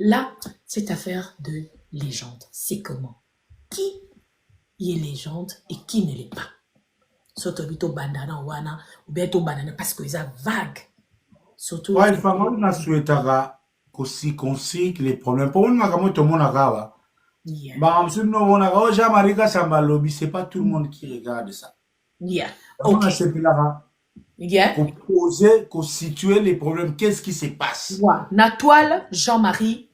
Là, cette affaire de légende, c'est comment? Qui est légende et qui ne l'est pas? Surtout bito bandana wana ou bien to bandana parce que ça vague. Surtout Ouais, il faut qu'on souhaite aussi qu'on sait que les problèmes. Pour nous, comme tout le monde a yeah. bah, monsieur, nous, on a Jean-Marie Samba Lobby, c'est pas tout le monde qui regarde ça. Yeah. On a OK. ce là Yeah. qu'on poser, qu'on situer les problèmes, qu'est-ce qui se passe? Ouais. Na toile, Jean-Marie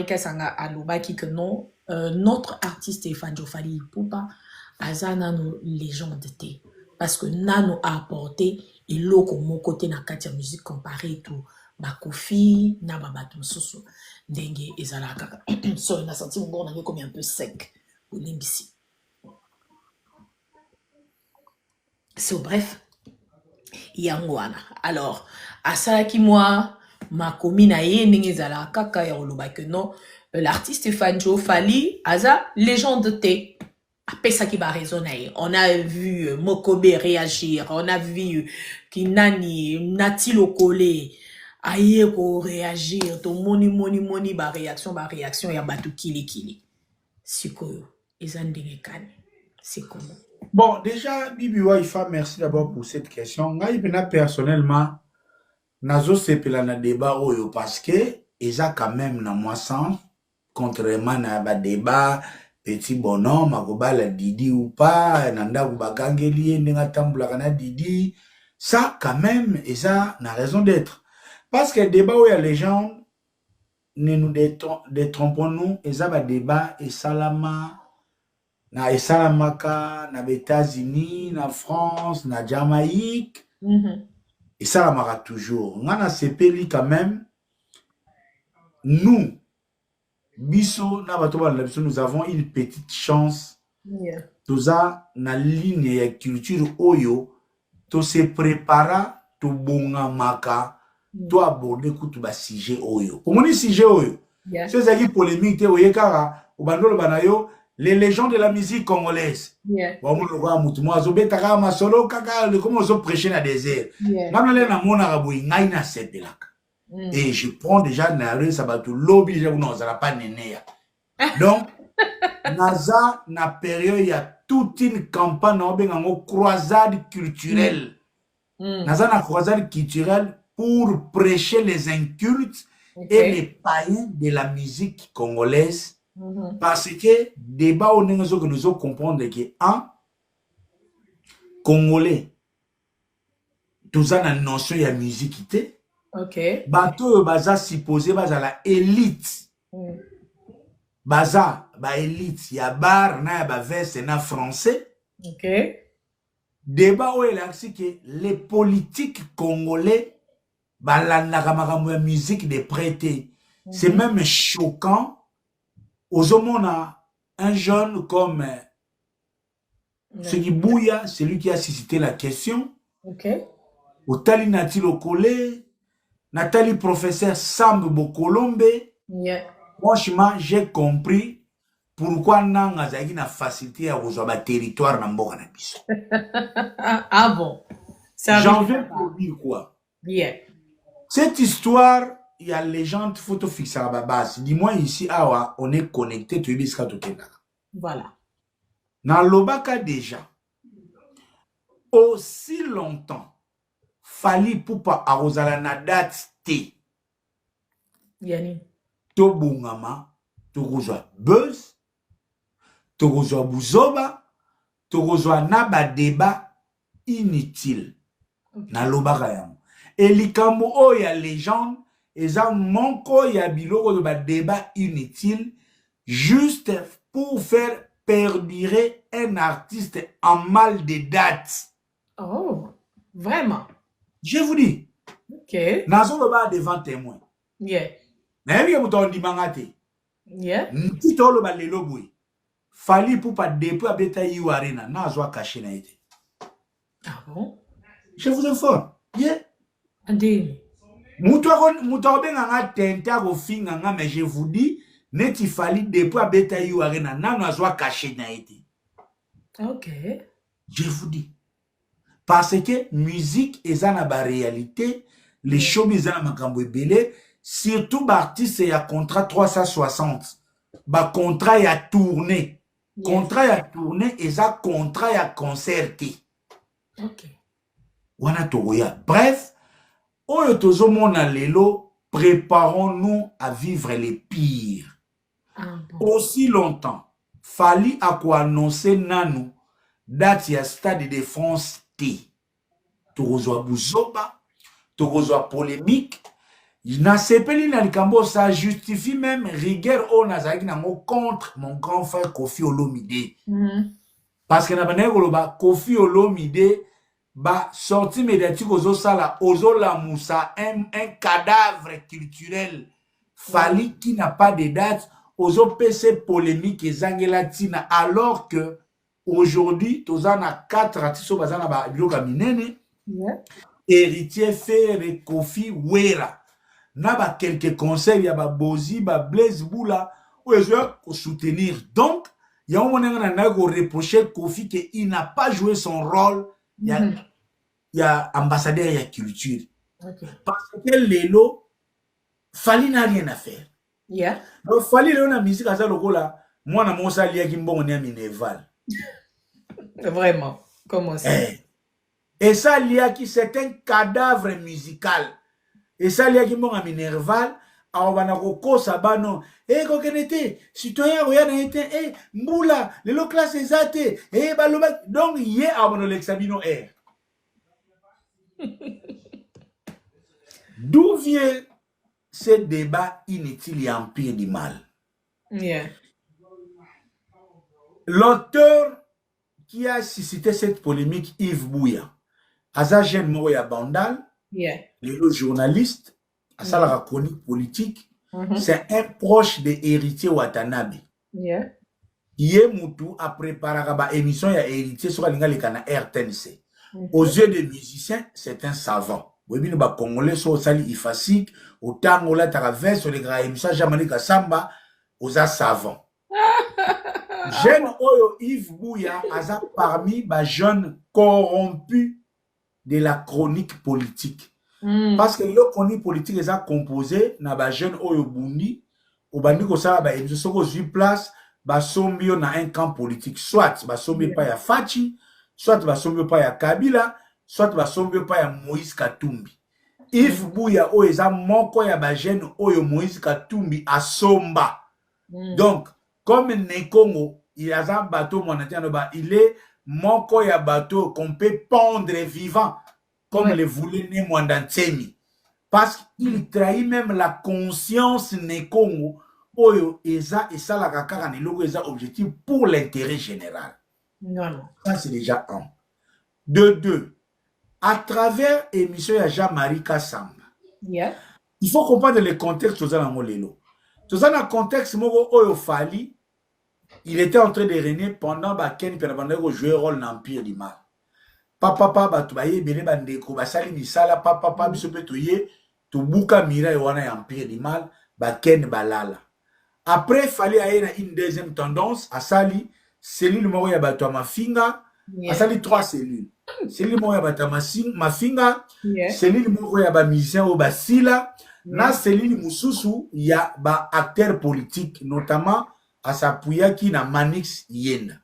Kassanga alobaki que non, notre artiste Fanjo Fali Ipupa azana no légende te parce que nano a apporté et loko mon côté na katia musique comparée tout bakofi na babato mosusu ndenge ezalaka so na senti mon na comme un peu sec au limbisi. So bref, yango wana. Alors, asalaki moi makomi na ye ndenge ezala kaka ya koloba que non, l'artiste Fanjo Fali aza légende te. Apesaki ba raison na ye. On a vu Mokobe réagir, on a vu Kinani Nati Lokole aye ko réagir, to moni ba réaction ya batu kili. Sikoyo, eza ndenge kani. C'est comment? Bon, déjà, Bibi Waifa, merci d'abord pour cette question. Moi, personnellement, nazo sepela na débat oyo parce que eza quand même na moi sens contrairement na ba débat petit bonhomme akobala Didi ou pas nanda kubakangeli ndenga tambula na Didi ça quand même eza na raison d'être parce que débat oyo les gens ne nous détrompons-nous eza ba débat et salama na esalamaka na États-Unis na France na Jamaïque et ça l'aimera toujours. On a sepeli quand même. Nous, biso, nous avons une petite chance. Yeah. Toza na ligne ya culture oyo, to se prépara, to bonga maka, to aborder kutu ba sujet oyo. Pour mon sujet oyo, c'est ça qui polémique te oye kara, au bandolo banayo, les légendes de la musique congolaise. Yeah. Comment on prêcher dans le désert. Et je prends déjà ça va tout lobby déjà non ça va pas néné. Donc Naza na période il y a toute une campagne en croisade culturelle. Naza na croisade culturelle pour prêcher les incultes et les païens de la musique congolaise. Parce que débat au niveau que nous comprendre que un Congolais tous a une notion de la musique. OK. Bato baza supposé baza la élite. Baza ba élite ya bar na ba verse na français. OK. Débat où il a que les politiques congolais balandaka makambo ya musique de prêter. C'est même choquant. Aux hommes, un jeune comme Segibouya, celui qui a suscité la question. OK. Otali Nati Lokole, Nathalie professeur Sambe Bokolombe. Yeah. Franchement, j'ai compris pourquoi Nanga Zagi na facilité à rejoindre le territoire na mboka na biso. Ah bon. J'en veux pour dire quoi? Yeah. Cette histoire, il y a légende photo fixée à la base. Dis-moi ici, awa, on est connecté, tu es Voilà. Dans l'Obaka déjà, aussi longtemps, Fali Poupa arrosala na date T. Yani. To bungama, to rozwa buzz, to rozwa buzoba, to rozwa naba débat inutile. Na l'Obaka yamu. Et likambo o ya légende, eza monko ya biloko de ba débat inutile, juste pour faire perdurer un artiste en mal de date. Oh, vraiment? Je vous dis. OK. Nazo loba devant témoin. Yeah. Mais bien mouton di mangate. Yeah. Ntito loba lelo boy. Fali Poupa depuis abeta yu arena nazo caché na été. Ah bon? Je vous informe. Yeah. Ande. Mouton benga nga tenta go finga nga mais je vous dis neti Fali depuis abeta yu arena nazo caché na été. OK. Je vous dis. Parce que musique est dans la réalité, les showbiz dans la makambo belé, surtout artiste ya contrat 360 contrat ya tournée. Contrat ya tournée eza contrat ya concert te. Wana tokoya. Bref, oyo tozomona lelo, préparons-nous à vivre les pires. Aussi longtemps, Fally a annoncer nanu date ya Stade de France T. Tokozwa buzoba, tokozwa polémique. Na sepeli na likambo, ça justifie même rigueur au nazaki nango contre mon grand frère Kofi Olomide. Parce que na banane koloba Kofi Olomide ba sorti médiatique ozo sala ozo la moussa un cadavre culturel. Fally qui n'a pas de date ozo PC polémique ezangela tina, alors que aujourd'hui tozana 4 artistes bazana ba biloka minene. Héritier Ferre Kofi Wera. Na ba quelques conseils ya ba Bozi ba Blaise Boula ou pour soutenir. Donc il y a un moment où on reproché Kofi qu'il n'a pas joué son rôle. Il y a ambassadeur de la culture. Parce que Lelo, Fally n'a rien à faire. Donc Fally Lelo na musique à ça là, moi na monsa lia ki mbongo ni Minerval. Vraiment. Comment ça? Et ça lia qui c'est un cadavre musical. Et ça lia ki mbongo Minerval. Alors banako sabano kokenete citoyen oyana ete mbula lelo classe ezate baloba donc yé abono l'examino D'où vient ce débat inutile et empire du mal? L'auteur qui a suscité cette polémique, Yves Bouya, Azajen Moya Bandal, le journaliste, à la chronique politique, c'est un proche de Héritier Watanabe. Yé Moutou a préparé une émission ya Héritier sur la RTNC. Aux yeux des musiciens, c'est un savant. Oui, bien, les Congolais sont sali ifasik, au tango la travers sur les grands émissions, Jamanika Samba, aux savants. Jeune Oyo Yves Bouya, aza parmi les jeunes corrompus de la chronique politique. Parce que le chronique politique est composé na ba jeune Oyo Bundi, au bandi ko sa ba émission soko zui place, ba sombio na un camp politique. Soit ba sombio pa ya Fachi, soit ba sombio pa ya Kabila, soit ba sombio pa ya Moïse Katumbi. Yves Bouya o eza moko ya ba jeune Oyo Moïse Katumbi a somba. Donc, comme Nekongo, il a un bateau, il est moko ya bateau qu'on peut pendre vivant, comme le voulait Nemwandantsemi. Parce qu'il trahit même la conscience Nekongo, oyo eza et ça la kakara ne logo eza objectif pour l'intérêt général. Non. Ça c'est déjà un. De deux, à travers l'émission ya Jean-Marie Kassamba, il faut comprendre le contexte de la Molelo. Dans un contexte moko oyo Fally, il était en train de régner pendant Ken Penabandeko jouer rôle dans l'Empire du Mal. Papa batubaye bele bandeko basali misala papa biso petoye to buka mira wana ya Empire du Mal Ken balala. Après Fally a une deuxième tendance à sali cellule moko ya bato mafinga, a sali 3 cellules. Cellule moko ya bato mafinga, cellule moko ya ba musicien o basila. Na cellule mususu ya ba acteur politique, notamment à s'appuyer qui na Manix Yenda.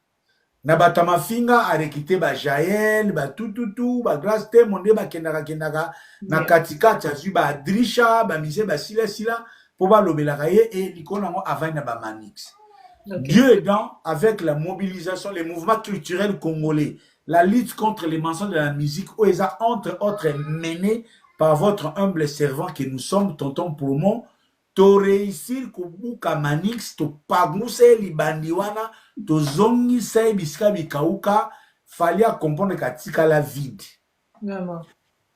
Na batama finga a rekité ba Jaël, ba tout, ba Grâce Té, monde ba kendaka, na katika tchazu ba Drisha, ba mise ba sila, pour ba lobelaka ye et likonango avant na ba Manix. Dieu aidant, avec la mobilisation, les mouvements culturels congolais, la lutte contre les mensonges de la musique, où ils ont entre autres mené par votre humble servant que nous sommes, tonton Promo, to réussir kubuka Manix, to paguse libandiwana, to zongi sai biska bikauka, fallait comprendre katika la vide. Vraiment.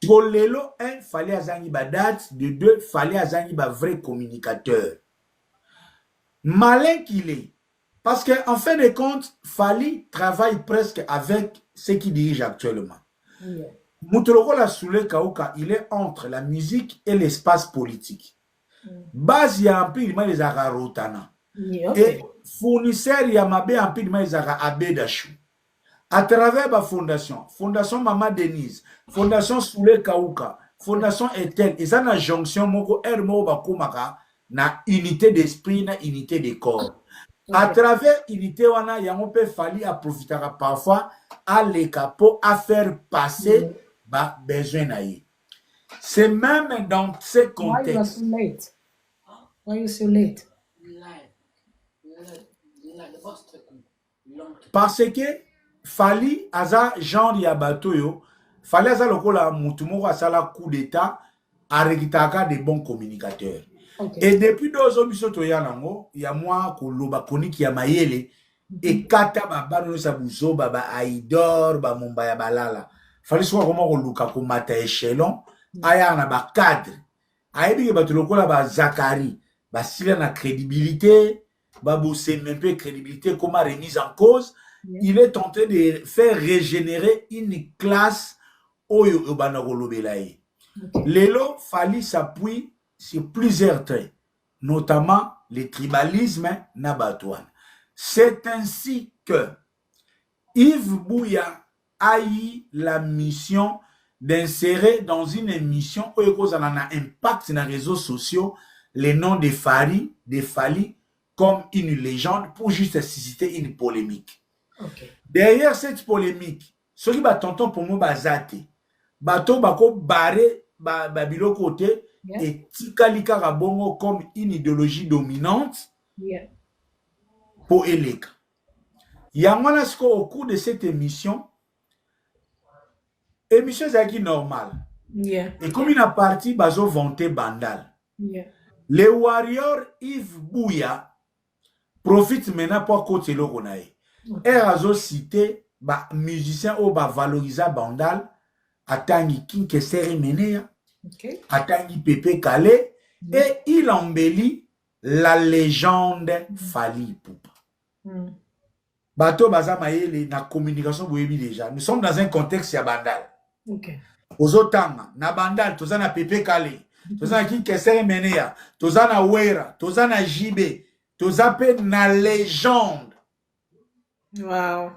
Lelo, un, fallait azangi ba date, de deux, fallait azangi ba vrai communicateur. Malin qu'il est, parce qu'en fin de compte, Fally travaille presque avec ceux qui dirigent actuellement. Moutoloko la Soule Kauka, il est entre la musique et l'espace politique. Base ya un peu les Rotana. Et fournisseur Yamabe un peu les Abedachou. À travers ma fondation, Fondation Mama Denise, Fondation Soule Kauka, fondation est telle et ça na jonction moko er moko bakomaka na unité d'esprit na unité de corps. À travers unité wana yango pe fali a profitera parfois à l'écapo à faire passer ba besoin na ye. C'est même dans ce contexte. Why you so late? Parce que fali aza genre ya bato yo fali aza lokola mutu moko asala coup d'état arekitaka des bons communicateurs. Et depuis 2 ans biso to ya nango ya mwa koloba koniki ya mayele ekata babano sa buzo baba aidor ba mumba ya balala fali so comment koluka ko mata échelon aya na ba cadre ayebi ke bato lokola ba Zakari ba sila na crédibilité ba bosser même peu crédibilité comme remise en cause. Il est tenté de faire régénérer une classe oyo obana kolobela ye. Lelo fali s'appuie sur plusieurs traits, notamment le tribalisme nabatouane. C'est ainsi que Yves Bouya a eu la mission d'insérer dans une émission où il y a un impact sur les réseaux sociaux le nom de Fali comme une légende pour juste susciter une polémique. Derrière cette polémique, ce qui va tonton pour moi bazate, bato bako barré babilo côté et tikalika rabongo comme une idéologie dominante pour Eleka. Yamana sko au cours de cette émission est normale. Et comme il a parti bazo vanté bandal. Les warriors Yves Bouya profite maintenant pour côté lo konae. Et azo cité ba musicien au ba valoriser bandal atangi Kinke Seri Menea. Atangi Pepe Kale et il embellit la légende Fali Poupa. Bato baza mayele na communication boyebi déjà. Nous sommes dans un contexte ya bandal. Ozotanga na bandal tozana Pepe Kale, tozana Kinke Seri Menea, tozana Wera, tozana Jibe, tozape na légende. Wow.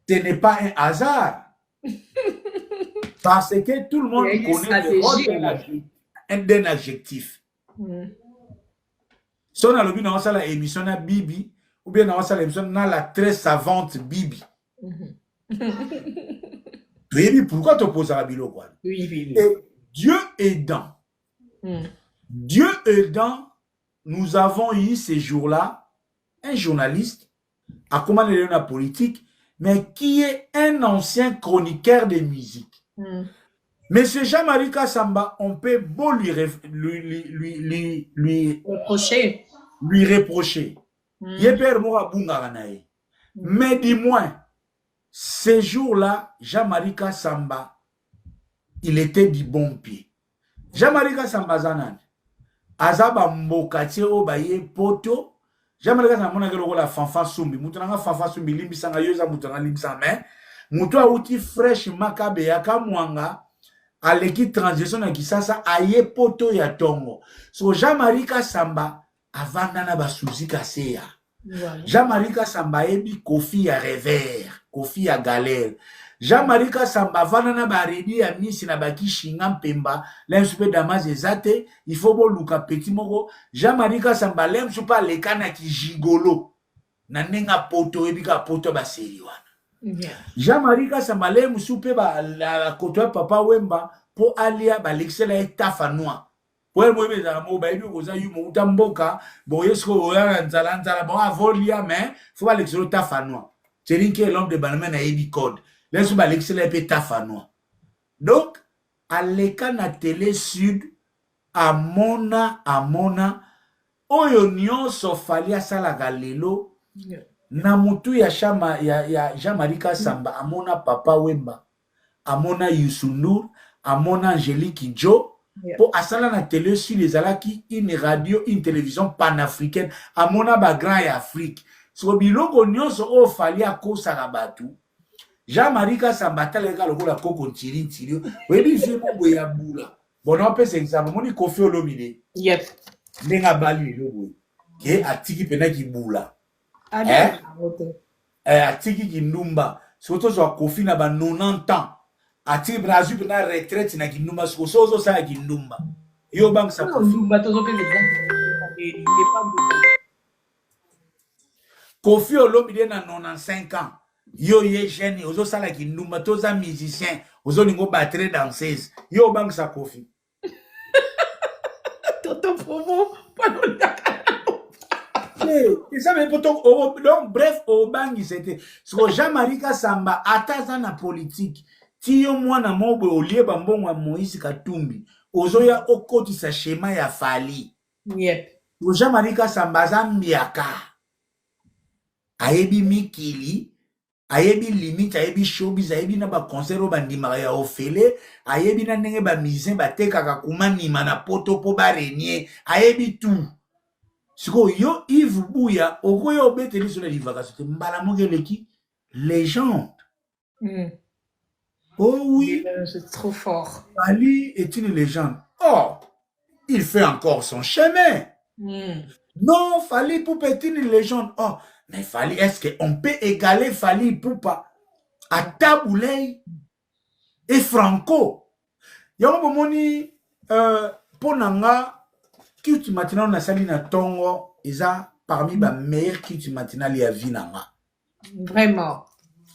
Ce n'est pas un hasard. Parce que tout le monde connaît le rôle d'un adjectif. Si on a l'objet dans la émission na Bibi, ou bien dans l'émission na la très savante Bibi. Bibi, pourquoi tu poses à la bilo quoi? Oui. Et Dieu aidant. Dieu aidant, nous avons eu ces jours-là un journaliste à commander la politique, mais qui est un ancien chroniqueur de musique. Monsieur Jean-Marie Kassamba, on peut beau lui reprocher. Mais dis-moi, ces jours-là, Jean-Marie Kassamba, il était du bon pied. Jean-Marie Kassamba Zanan, Azaba Mbokati Obaye Poto, Jean-Marie Kassamba mona kelo la fanfa sumbi, mutananga fanfa sumbi limbisanga yoza mutanga limbisanga mais mutua uti fresh makabe yaka mwanga aleki transition na kisasa aye poto ya tongo. So Jean-Marie Kassamba avanda na basuzi kaseya. Jean-Marie Kassamba ebi kofi ya revers, kofi ya galère. Jean-Marie Kassamba avanda na baredi ya misi na baki shinga mpemba, l'emsupe damas ezate, il faut bo luka petit moko. Jean-Marie Kassamba l'emsupe lekana ki gigolo. Na nenga poto ebi ka poto ba seri wana. Jean-Marie Kassamba l'emsupe ba la koto papa Wemba po alia ba l'excella etafa noa. Pour moi za mo ba ebi koza yumo utamboka, bo yesko oya nzala bo avolia mais faut ba l'excella etafa noa. Tchelinke l'homme de Banama na ebi code. L'emsupe ba l'excella etafa noa. Donc à l'écran na télé sud amona oyo nyonso fali asala lelo na mutu ya shama ya Jean-Marie Kassamba amona papa Wemba amona Youssou, amona Angélique Jo pour asala na télé sud les alaki une radio une télévision panafricaine amona ba grand ya Afrique so biloko nyonso o fali akosa batu Jean-Marie Kassamba talega lokola koko ntiri webi fimo boya bula bon on peut exemple moni Kofi Olomide ndenga bali lobo ke atiki pena ki bula atiki ki ndumba surtout so Kofi na ba 90 ans atiri na azwi na retraite na kindumba sozo sa kindumba yo bang sa Kofi Olomide na 95 ans yo ye jeune ozo sala kindumba toza musicien ozo lingo battre danseuse yo bang sa Kofi Toto promo et ça veut donc bref au bangi c'était so Jean-Marie Kasamba ataza na politique tiyo mwana mobwe olie bambongo ya Moïse Katumbi ozoya okotisa schéma ya Fali yep Jean-Marie Kasamba zambiaka ayebi mikili ayebi limite ayebi showbiz ayebi na ba concert o bandimaka ya ofele ayebi na ndenge ba musicien batekaka kumanima na poto po barenier ayebi tout siko yo Yves Buya okoya obeteli sur les vacances mbala mokeleki légende oh oui c'est trop fort Ali est une légende oh il fait encore son chemin non Fally Ipupa est une légende oh mais Fally est-ce qu'on peut égaler Fally Ipupa à Taboulay et Franco yango bomoni ponanga culture matinale na sali na tongo eza parmi ba meilleurs culture matinale ya vie nanga vraiment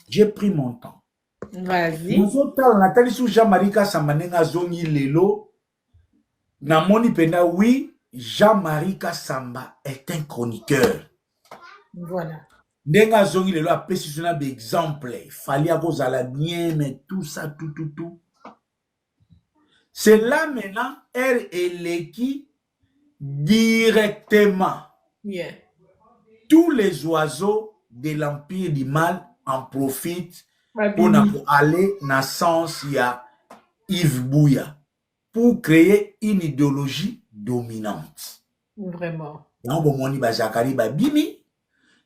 j'ai pris mon temps vas-y nous autres Nathalie sous Jean-Marie Kasamba nenga zongi lelo na moni penda oui Jean-Marie Kasamba est un chroniqueur voilà nenga zongi lelo apesi sona ba exemple fallait akozala bien mais tout ça tout c'est là maintenant elle et l'équipe directement. Yeah. Tous les oiseaux de l'empire du mal en profitent pour aller dans le sens il y a Yves Buya pour créer une idéologie dominante. Vraiment. Yango bomoni ba Zakari ba bimi,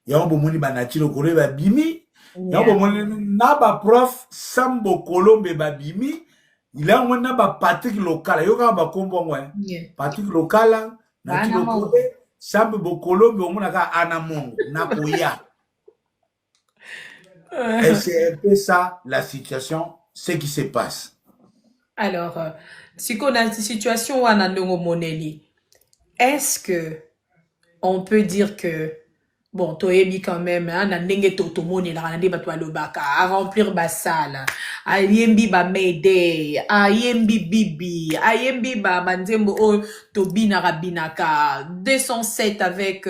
yango bomoni ba Natilo Kore ba bimi, yango bomoni na ba prof Sambo Kolombe ba bimi, il a un ba Patrick Lokala, yoka ba kombo ngwe. Patrick Lokala Natilo Kore, Sambo Kolombe omonaka Anamongo na koya. Et c'est un peu ça la situation, ce qui se passe. Alors, si on a une situation où on a moneli, est-ce que on peut dire que bon, toyebi quand même, hein, na ndenge totomoni la rande batwa lobaka, à remplir ba salle, à yembi ba mayday, à yembi bibi, à yembi ba banzembo o tobina rabinaka, 207 avec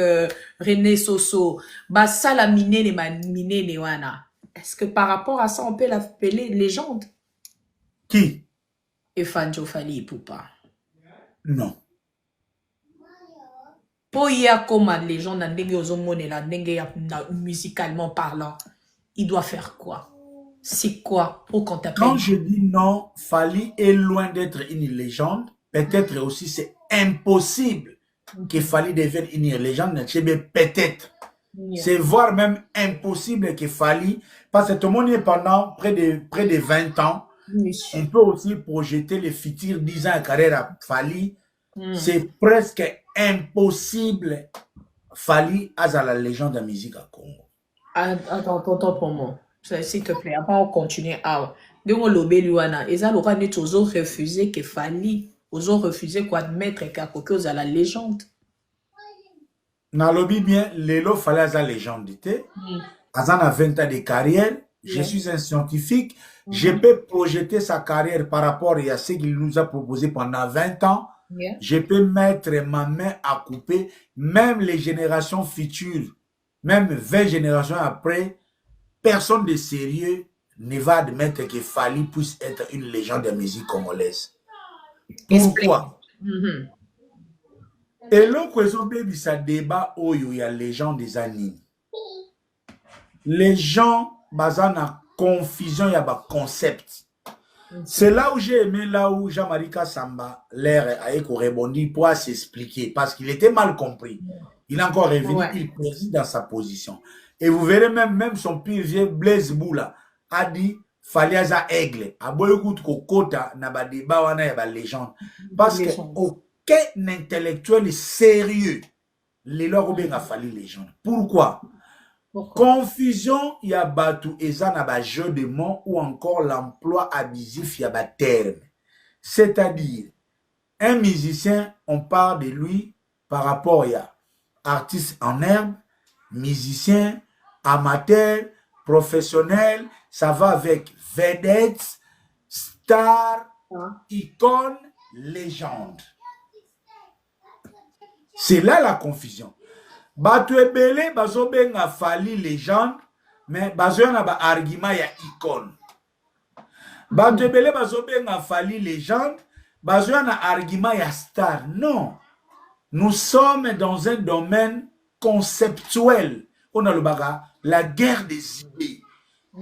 René Soso, ba sala minene wana. Est-ce que par rapport à ça, on peut l'appeler légende? Qui? Efanjo Fally Ipupa. Non. Pour y avoir comme légende, musicalement parlant, il doit faire quoi? C'est quoi pour qu'on t'appelle? Quand je dis non, Fally est loin d'être une légende. Peut-être aussi c'est impossible que Fally devienne une légende. Peut-être. C'est voire même impossible que Fally, parce que tout le monde est pendant près de 20 ans. On peut aussi projeter les futurs 10 ans de carrière à Fally. C'est presque impossible. Fally a la légende de la musique à Congo. Attends pour moi. S'il te plaît, avant on continue. Donc on lobé luana. Et ça, on a refusé que Fally, on a refusé quoi admettre qu'à la légende. Na lobby bien, Lelo Fally a la légende. Azan a 20 ans de carrière. Je suis un scientifique. Je peux projeter sa carrière par rapport à ce qu'il nous a proposé pendant 20 ans. Je peux mettre ma main à couper. Même les générations futures, même 20 générations après, personne de sérieux ne va admettre que Fally puisse être une légende de la musique congolaise. Pourquoi? Et l'autre raison, baby, ça débat où il y a les gens des animes. Les gens, basant confusion, il y a un concept. C'est là où j'ai aimé, là où Jean-Marie Kasamba, l'air a rebondi pour s'expliquer, parce qu'il était mal compris. Il est encore revenu, il persiste dans sa position. Et vous verrez même son pire vieux Blaise Boula a dit, Fally aza aigle. A boy écoute kokota na ba débat wana ya ba légende. Parce que aucun intellectuel sérieux, les lois a Fally légende. Pourquoi? Confusion, il y a batou et ça n'a pas jeu de mots ou encore l'emploi abusif, il y a pas terme. C'est-à-dire, un musicien, on parle de lui par rapport à artiste en herbe, musicien, amateur, professionnel, ça va avec vedette, star, icône, légende. C'est là la confusion. Bato ebele bazo benga fali légende, mais bazo yana ba argument ya icône. Bato ebele bazo benga fali légende, bazo yana argument ya star. Non. Nous sommes dans un domaine conceptuel. On a le baga, la guerre des idées.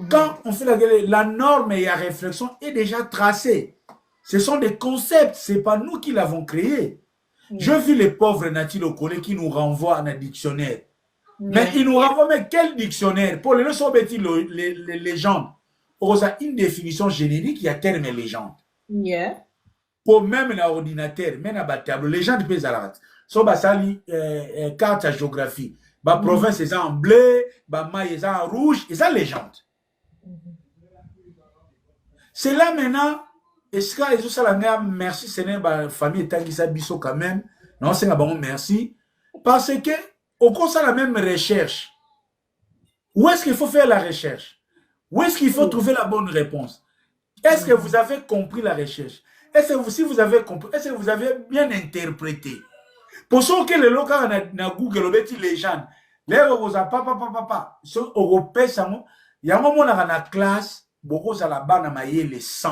Quand on fait la guerre, la norme et la réflexion est déjà tracée. Ce sont des concepts, ce n'est pas nous qui l'avons créé. Je vis les pauvres Nati Lokole qui nous renvoient à un dictionnaire. Mais ils nous renvoient, mais quel dictionnaire? Pour les leçons les légendes. On a une définition générique, il y a terme légende. Pour même l'ordinateur, même à tableau, légende peut être so basali carte à géographie. Ba province est en bleu, ba maille est en rouge, et ça légende. C'est là maintenant. Est-ce que les autres merci Seigneur, ma famille est qui biso quand même. Non, c'est bon, merci. Parce que au cours de la même recherche, où est-ce qu'il faut faire la recherche? Où est-ce qu'il faut trouver la bonne réponse? Est-ce que vous avez compris la recherche? Est-ce que si vous avez compris, est-ce que vous avez bien interprété? Pour ceux qui le local na Google obeti légende, les rosa papa, ce européen samo, il y a un moment dans la classe, beaucoup ça la bana maillé les 100.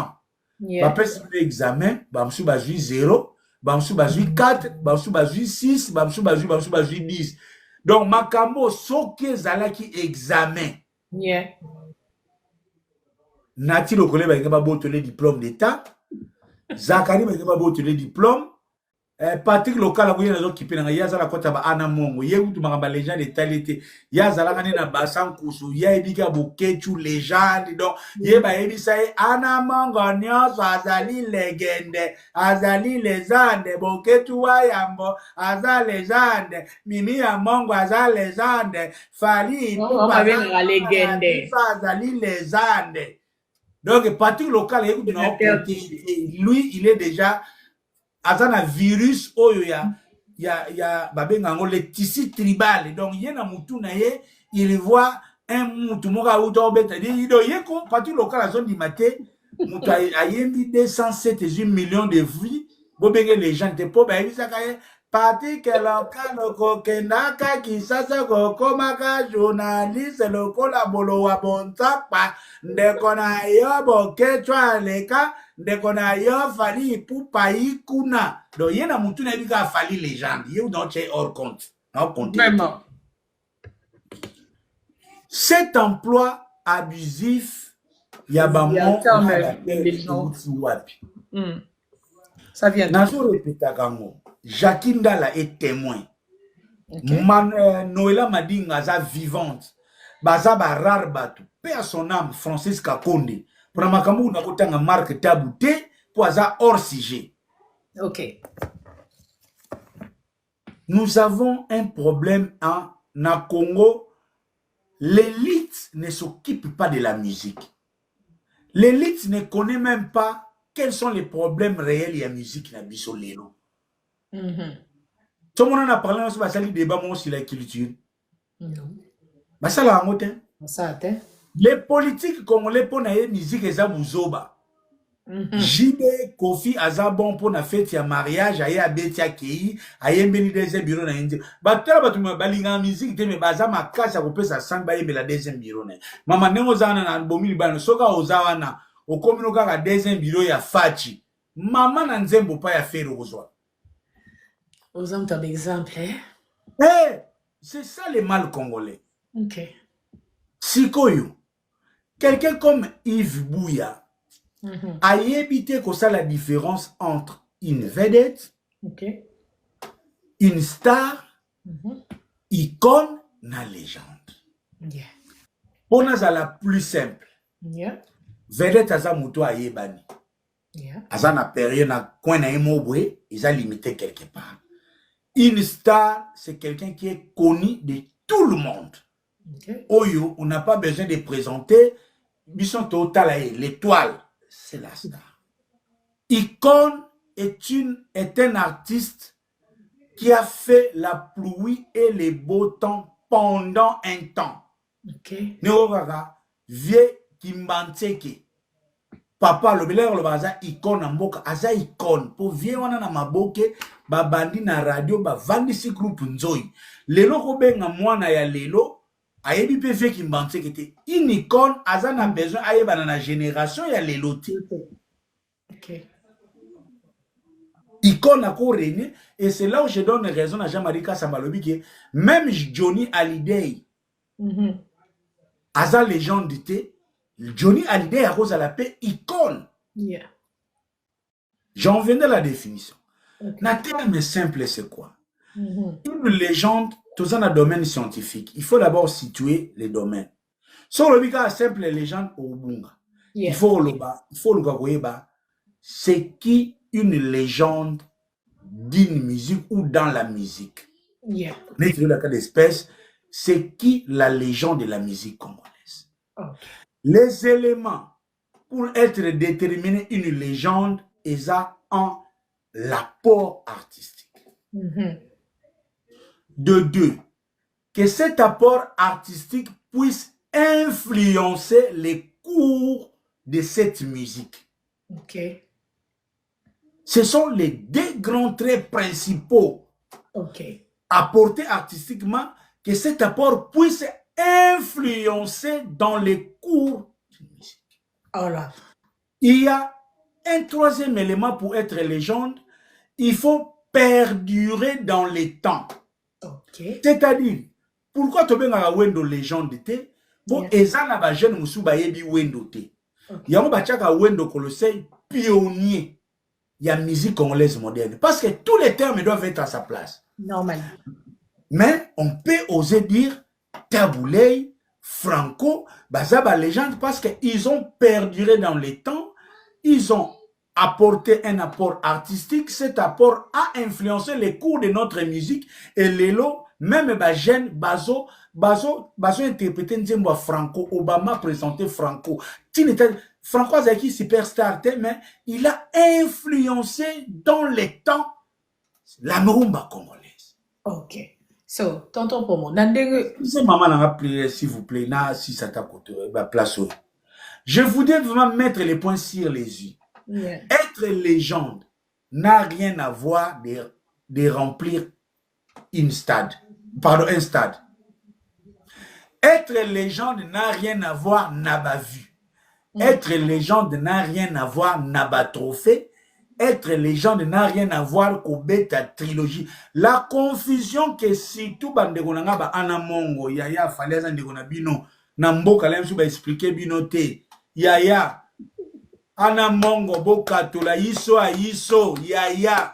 Après l'examen, bamsou bazui 0, bamsou bazui 4, bamsou bazui 6, bamsou bazui 10. Donc makambo soki zala ki examen. Nati Lokole ba ngaba botole diplôme d'état. Zakari ba ngaba botole diplôme. Patrick Local a voulu nous quitter. Il y a la côte à Anna Mongo. Il y a eu tout ma légende de talité. Il y a Zalagane na Bassan Kousou. Il y a Ebika Bokechu légende. Donc, il y a Ebi Saï Anna Mongo Nyos Azali légende. Azali légende. Bokechu Wayambo. Azali légende. Mimi Amongo Azali légende. Fali. Azali légende. Donc, Patrick Local, lui, il est déjà. Azana virus oyo ya babengango le tissu tribal. Donc yena mutu na ye il voit un mutu moka uto beta di do ye ko parti local a zone di maté mutu ayembi 207 millions de vues bobenge les gens te po ba yebisa ka ye parti que local ko kenaka kisasa ko komaka journaliste lokola bolo wa bontsapa ndeko na yo boketwa leka ndeko na yo fali pupa ikuna do yena mutu na bika fali légende you don't say hors compte non compte vraiment. Cet emploi abusif yabamo ça vient nazo répéta kango Jackie Ndala est témoin. Noëlla Madinga za vivante. Baza ba rare batu. Paix à son âme, Francis Kakonde. Pour makambu na kotanga marque tabouté pour aza hors sujet. Ok. Nous avons un problème na Congo. L'élite ne s'occupe pas de la musique. L'élite ne connaît même pas quels sont les problèmes réels de la musique na biso lelo. Tout le monde a parlé de débat sur la culture. Les politiques congolais pour la musique et ça bouzoba. JB Kofi Azabon pour la fête ya mariage aye abeti akei aye mbeli deuxième bureau na indi. Batela batuma balinga musique te me baza makasa ko pesa sang ba yebela deuxième bureau na. Mama nengo zana na bomili bana soka ozawana okomino kaka deuxième bureau ya fachi. Mama na nzembo pa ya fero kozwa. Aux hommes, ton exemple, hein? Hey, c'est ça le mal congolais. Ok. Sikoyo, quelqu'un comme Yves Bouya a évité que ça la différence entre une vedette, une star, icône, na légende. Yeah. Pour nous, c'est la plus simple. Yeah. Vedette, aza muto a yebani. Yeah. Aza na période na coin na emobwe, ils a limité quelque part. Une star, c'est quelqu'un qui est connu de tout le monde. Ok. Oyo, on n'a pas besoin de présenter. Bisson total, l'étoile, c'est la star. Icône est un artiste qui a fait la pluie et les beaux temps pendant un temps. Ok. Neokaka, vie Kimbantseke. Papa lobelero lo baza icône mboka aza icône po vie wana na maboke babandi na radio bavandisi groupe nzoi lelo ko benga mwana ya lelo ayebi pe vie Kimbantseke te une icône aza na besoin ayebana na génération ya lelo te. Ok. Icône a régné et c'est là où je donne raison à Jean-Marie Kassambalobi que même Johnny Hallyday aza légende te Johnny Hallyday a cause à la paix icône. Yeah. J'en viens de la définition. Okay. Na terme simple, c'est quoi? Une légende, tout un domaine scientifique. Il faut d'abord situer les domaines. Sur le cas simple légende au bunga. Yeah. Il faut le gagoyeba. C'est qui une légende d'une musique ou dans la musique? Yeah. Le cas d'espèce, c'est qui la légende de la musique congolaise? Okay. Les éléments pour être déterminé une légende est en l'apport artistique. De deux, que cet apport artistique puisse influencer les cours de cette musique. Okay. Ce sont les deux grands traits principaux Okay. apportés artistiquement, que cet apport puisse influencer dans les cours de musique. Voilà. Il y a un troisième élément pour être légende, il faut perdurer dans les temps. Okay. C'est-à-dire, pourquoi tu as wendo légende te? Pour ezana ba jeune musu ba yebi wendo te. Yango ba tchaka wendo kolosei pionnier ya musique congolaise moderne. Parce que tous les termes doivent être à sa place. Normal. Mais on peut oser dire Tabouley, Franco, Bazaba légende parce qu'ils ont perduré dans les temps, ils ont apporté un apport artistique, cet apport a influencé les cours de notre musique et Lelo, même Bajen, Bazo interprété Nzembo Franco, Obama présenté Franco. Franco Azaki superstar, mais il a influencé dans les temps la rumba congolaise. Ok. So, tonton pour moi. C'est maman n'a appelé, s'il vous plaît, si ça t'a coûté, place. Je voudrais vraiment mettre les points sur les i. Yeah. Être légende n'a rien à voir de remplir un stade. Être légende n'a rien à voir n'a vu. Être légende n'a rien à voir n'a trophée. Être légende n'a rien à voir qu'au ta trilogie. La confusion que si tout bandeko nanga ba anamongo yaya faleza ndeko na bino na mboka la msu ba expliquer bino te yaya anamongo boka tola yiso a yiso yaya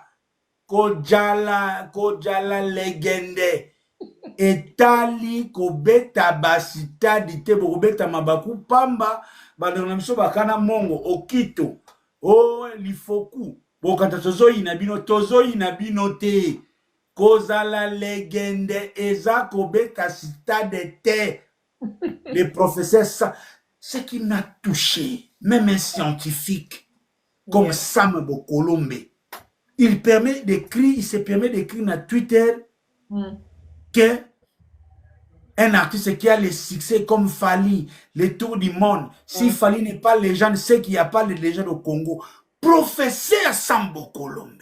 kojala legende etali kobeta basita dite bokobeta mabaku pamba bandeko na biso bakana mongo okito o lifoku bokata tozoyi na bino te kozala legende eza kobeta stade te. Le professeur ça ce qui m'a touché même un scientifique comme Sam Bokolombe il se permet d'écrire na Twitter que un artiste qui a le succès comme Fali, le tour du monde. Si Fali n'est pas légende, c'est qu'il n'y a pas de légende au Congo. Professeur Sambo Kolombe.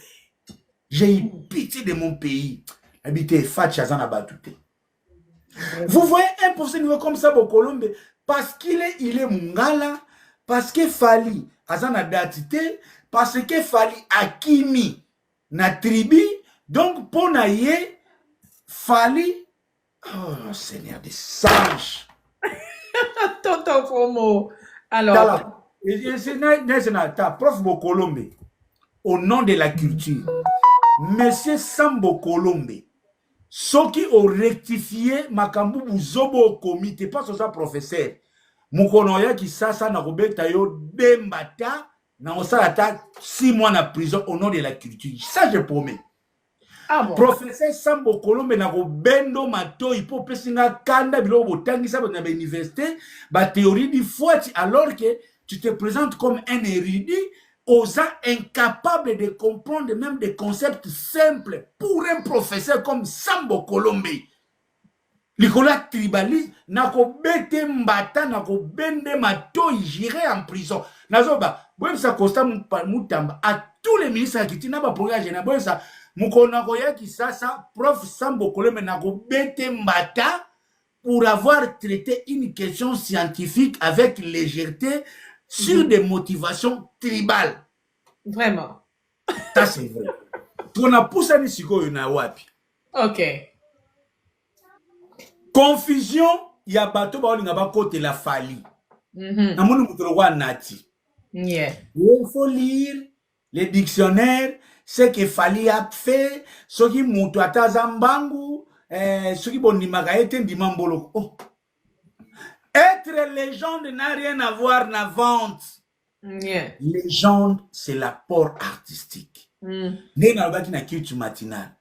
J'ai eu pitié de mon pays. Habité Fatchazana Batouté. Vous voyez un professeur niveau comme ça, Bokolombe, parce qu'il est Mungala, parce que Fali Azana Datité, parce que Fali Akimi na tribu, donc pour naïe, Fali. Oh, Seigneur des sages. Tonton Promo. Alors. C'est prof Bokolombe, au nom de la culture, Monsieur Sambo Kolombe, ceux qui ont rectifié Makambu Zobo comité, pas ça professeur. Mukonoya qui ça na robeta yo dembata na osalata 6 mois en prison au nom de la culture. Ça je promets. Ah bon? Professeur Sambo Kolombe na ko bendo matoi po pesinga kanda bilo botangisa na ba université ba théorie du foi alors que tu te présentes comme un érudit osant incapable de comprendre même des concepts simples pour un professeur comme Sambo Kolombe. Likola tribalisme nako bete mbata nako bende matoi j'irai en prison. Nazoba boyem sa Costa Mutamba à tous les ministres qui tina ba programme na boyem sa mukona koya ki sasa prof Sambo Kolombe nako bete mbata pour avoir traité une question scientifique avec légèreté sur des motivations tribales. Vraiment. Ça c'est vrai. Tuna poussa ni sikoyo na wapi. Ok. Confusion, il y a bateau baolinga ba côté la fali. Na monu mutoro nati. Yeah. Il faut lire les dictionnaires, ce que Fali a fait, ce qui mutu atazambangu, ce qui bonimaka ete ndimambolo. Oh. Être légende n'a rien à voir na vente. Yeah. Légende, c'est l'apport artistique. Nena lobaki na kitu matinal.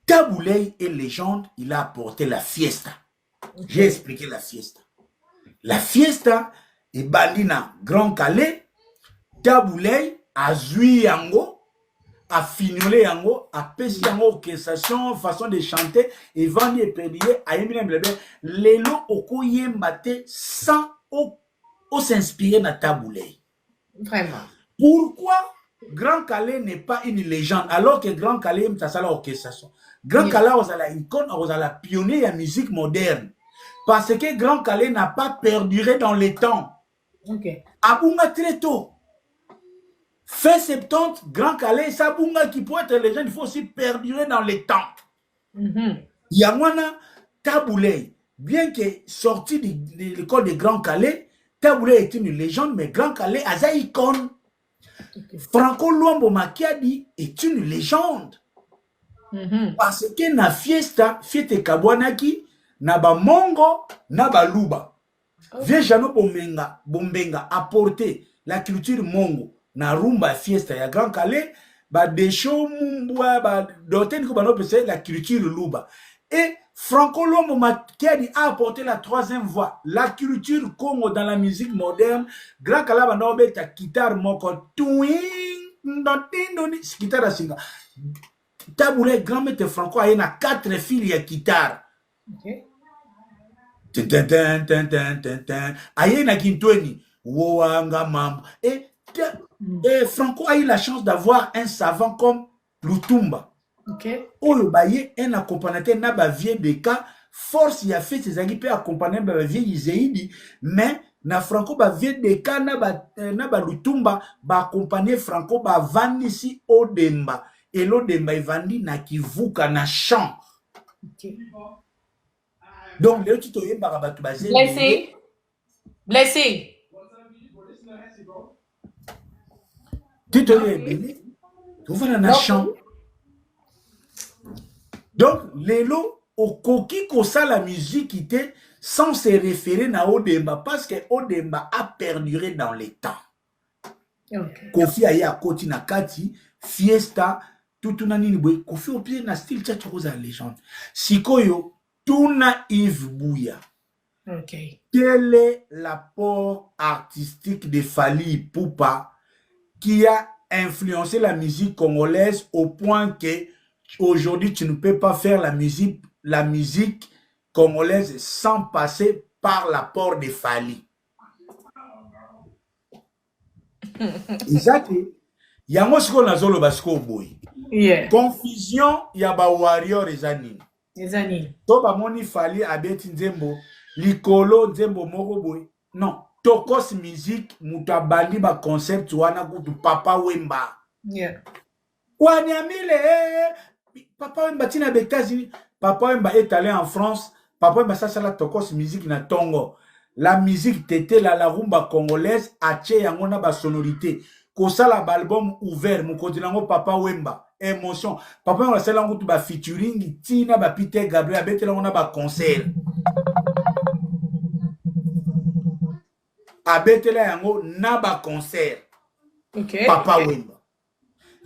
Tabouley est légende, il a apporté la fiesta. Okay. J'ai expliqué la fiesta. La fiesta est bandina Grand Calais. Tabouley a zui yango, a fignolé yango, a pesi yango orchestration, façon de chanter, et vandi et pédier, a yemina blabé. Lelo oko yembate sans o s'inspirer na Tabouley. Vraiment. Pourquoi Grand Calais n'est pas une légende alors que Grand Calais est une orchestration? Grand Calais est la icône, est la pionnier de la musique moderne. Parce que Grand Calais n'a pas perduré dans les temps. Ok. Abunga très tôt. Fin 70, Grand Calais, Sabunga qui peut être légende, il faut aussi perdurer dans les temps. Yamwana Tabouley, bien que sorti de l'école de Grand Calais, Tabouley est une légende, mais Grand Calais a une icône. Okay. Franco Luambo Makiadi est une légende. Parce que na fiesta, fiete kabwanaki, na ba mongo, na ba luba. Vieux Jano Bombenga a porté la culture mongo na rumba fiesta ya Grand Calais, ba desho mumbwa, ba doten ko bano pese la culture luba. Et Franco Luambo Makiadi a apporté la troisième voix, la culture Congo dans la musique moderne. Grand Calais ba no beta guitare moko twing ndondindoni guitare singa. Tabouley grand maître Franco a 4 fils à guitare. Okay. Ayena Kintweni, Woanga Mambo. Et Franco a eu la chance d'avoir un savant comme Lutumba. Okay. Oyo baye un accompagnateur na ba vie de cas force y a fait ses amis peut accompagner ba vie Izeidi mais na Franco ba vie de cas na ba Lutumba ba accompagner Franco ba vanisi Odemba et l'Odemba evandi na kivuka na chant. Okay. Donc le tuto yemba ba tu basé blessé tuto yemba tu vas na chant. Donc, Lelo, au coquille comme ça, la musique était sans se référer à Odemba parce que Odemba a perduré dans les temps. Okay. Kofi Aya Koti Nakati, Fiesta, tout nani boy. Kofi au pied na style tcha chose à légende. Sikoyo, Tuna Yves Bouya. Okay. Quel est l'apport artistique de Fally Ipupa qui a influencé la musique congolaise au point que aujourd'hui, tu ne peux pas faire la musique congolaise sans passer par l'apport de Fally. Exactement. Il y a un siko nazolo basko boy. Confusion, il y a ba warrior ezani. Ezani. To ba moni Fally abeti nzembo, likolo nzembo moko boy. Non, tokos musique mutabandi ba concept wana kutu Papa Wemba. Yeah. Wanyamile Papa Wemba tina aux États-Unis. Papa Wemba est allé en France. Papa Wemba ça la tokos musique na tongo. La musique tété la rumba congolaise a tché yangona ba sonorité. Kosala album ouvert mon continent Papa Wemba. Émotion. Papa Wemba c'est là ba featuring tina ba Peter Gabriel betela on a ba concert. Abetela yango na ba concert. Okay. Papa Wemba.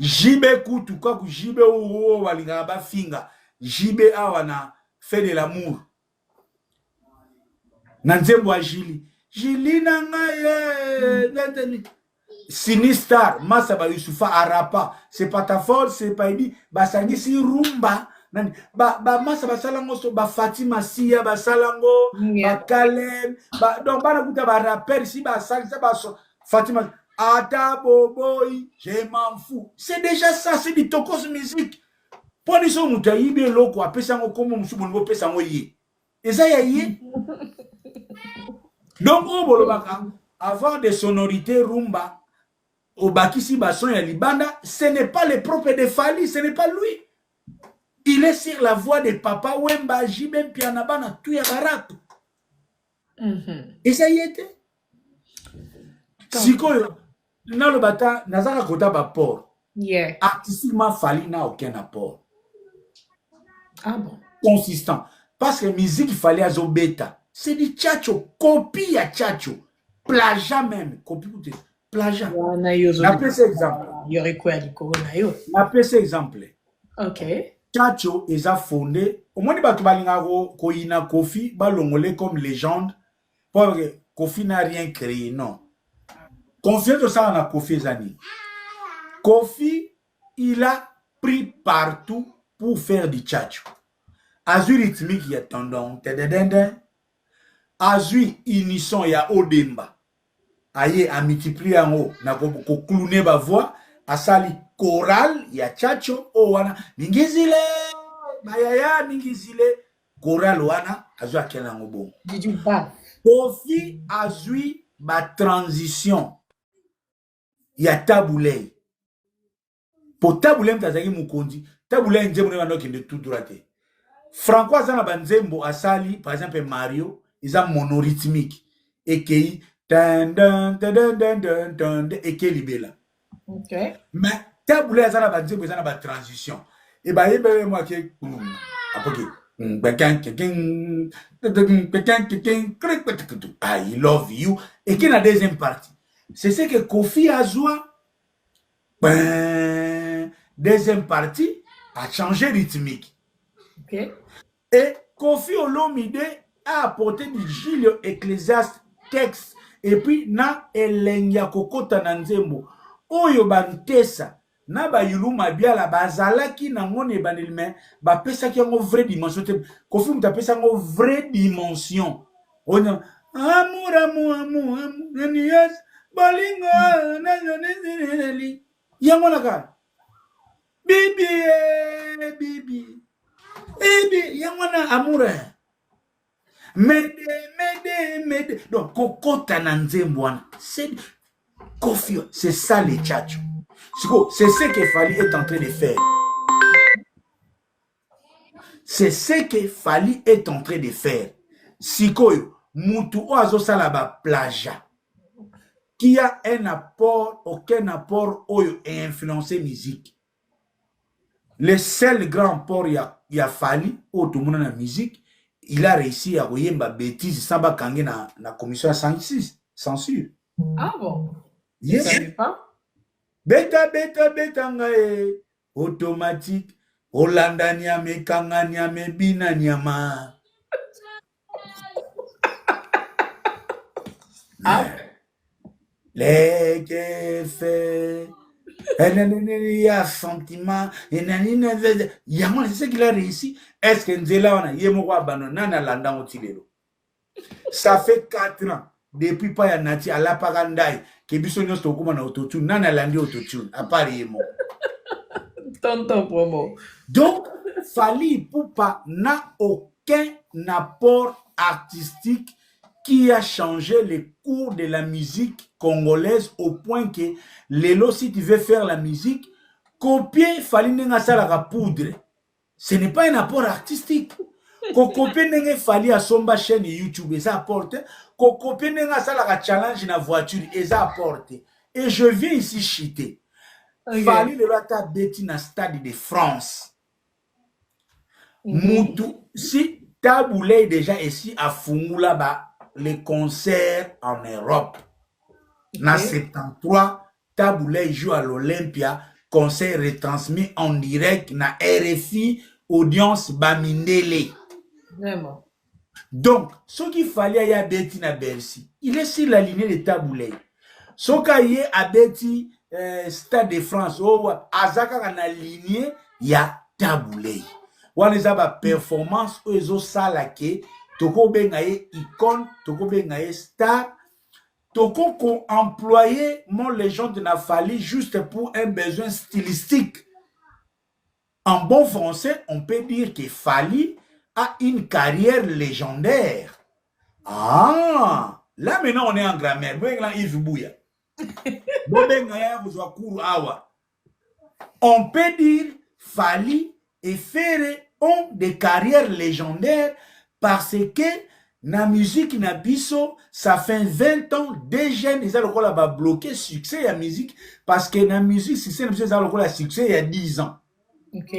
Jibe kutu kwa jibe ou walinga ba finga. Jibe awana fait de l'amour. Nanzembo a Jili. Jili nangaye. Sinistar, Masaba Yusufa Arapa. C'est pas ta force, c'est pas dit. Basangi si rumba. Masaba Salango, ba Fatima Sia, ba Salango, ba Kalem. Donc, ba nakuta ba rappel si ba Fatima. Ata Boboy, je m'en fous. C'est déjà ça, c'est du tokos musique. Pour les gens, mutaïbe loko, apesango komo musubo pesango ye. Et ça y donc, avoir des sonorités rumba, au bakisi basson et libanda, ce n'est pas le propre de Fali, ce n'est pas lui. Il est sur la voix de Papa Wemba, Jibem Pianabana, tout ya rap. Et ça y était. Siko, dans le bata, nazaka kota ba port. Yeah. Artistiquement, Fali n'a aucun apport. Ah bon? Consistant. Parce que la musique, il fallait à Zobeta. C'est du tchatcho, copie à tchatcho. Plagiat même, copie, plagiat. N'appelez cet exemple. Il y aurait quoi à dire? N'appelez cet exemple. Ok. Tchatcho est fondé. Au moins, il y a une Kofi, balongolé comme légende. Parce que Kofi n'a rien créé, non. Confiance de ça, on a Kofi Zani. Kofi, il a pris partout pour faire du tchatcho. Azui rythmique, il y a tendon. Azui unisson, il y a Odemba. Aye, a multiplié en haut. Na ko clouner ba voix. Asali choral, il y a tchatcho. Oh, wana. Ningizile. Bayaya, ningizile. Choral, wana. Azui a quel en bon. Kofi, azui, ba transition. Il y a taboulé. Pour taboulé, m'tazaki moukondi. Taboulé, n'zembo n'ema qui de tout droité. Francois Zana Banzembo Asali, par exemple Mario, ils ont monorythmique. Et qui et qui libella. Ok. Mais taboulé Zana Banzembo ils ont une transition. Et bah il moi qui I love you. Et qui la deuxième partie. C'est ce que Kofi Azua deuxième partie a changé rythmique. Okay. Et Kofi Olomide a apporté du Gilles Ecclésiaste texte. Et puis, na Elenya Kokota Nanzembo. Oyo bantesa. Na ba yuluma biala bazalaki na ngone banilme. Ba pesa ki yango vraie dimension. Kofi mta pesa yango vraie dimension. Onya. Amour, amour, amour, amour. Nanias. Balinga. Nananeneli. Yango naka. Bibi, bibi. Eh bien, y'a amour. Mede. Donc, kokota nanzembwana. C'est Kofi, c'est ça les tchatchos. C'est ce que Fali est en train de faire. C'est ce que Fali est en train de faire. Sikoyo, mutu oazo salaba plaja. Qui a un apport, aucun apport oyo et influencé musique. Le seul grand apport il y a Fali au tout le monde la musique, il a réussi à voyer ma bêtise sans ba kange na commission 106 censure. Ah bon? Yes. Ça savais pas? Beta ngae automatique. Holanda niame kanga niame bina niama. Ah. Les fait. Il y a sentiment. C'est ce qu'il a réussi. Est-ce que Nzela Yemokwa Banana Landa Otilelo? Ça fait 4 ans. Depuis pas Nati à la Parandai, que Bissonio Stokuma na autotune, Nana Landi autotune, à part Yemo. Tonton promo. Donc, Fali Poupa n'a aucun apport artistique qui a changé les cours de la musique congolaise au point que Lelo, si tu veux faire la musique, copier Fali Nenga la poudre. Ce n'est pas un apport artistique. Copier Nenga Fali à son chaîne YouTube, et ça apporte. Copier Nenga la challenge na voiture, et ça apporte. Et je viens ici chiter. Okay. Fali le rata beti na stade de France. Moutou, si Taboulé déjà ici à Fungula ba les concerts en Europe. Okay. Na 73, Taboulé joue à l'Olympia. concert retransmis en direct na RFI audience Bamindele. Vraiment. Donc, ce qu'il fallait à Betty na Bercy, il est sur la lignée de Taboulay. Ce qu'il y a à Betty Stade de France, Azaka na lignée, il y a Taboulay. Wana eza ba performance oyo salake toko bengaye icône toko bengaye star toko ko employer mon légende na Fally juste pour un besoin stylistique. En bon français, on peut dire que Fally a une carrière légendaire. Ah, là maintenant on est en grammaire. On peut dire Fally et Ferré ont des carrières légendaires parce que la musique na biso, ça fait 20 ans, des jeunes, ils ont bloqué succès de la musique parce que la musique, succès, ils ont succès il y a 10 ans. Ok.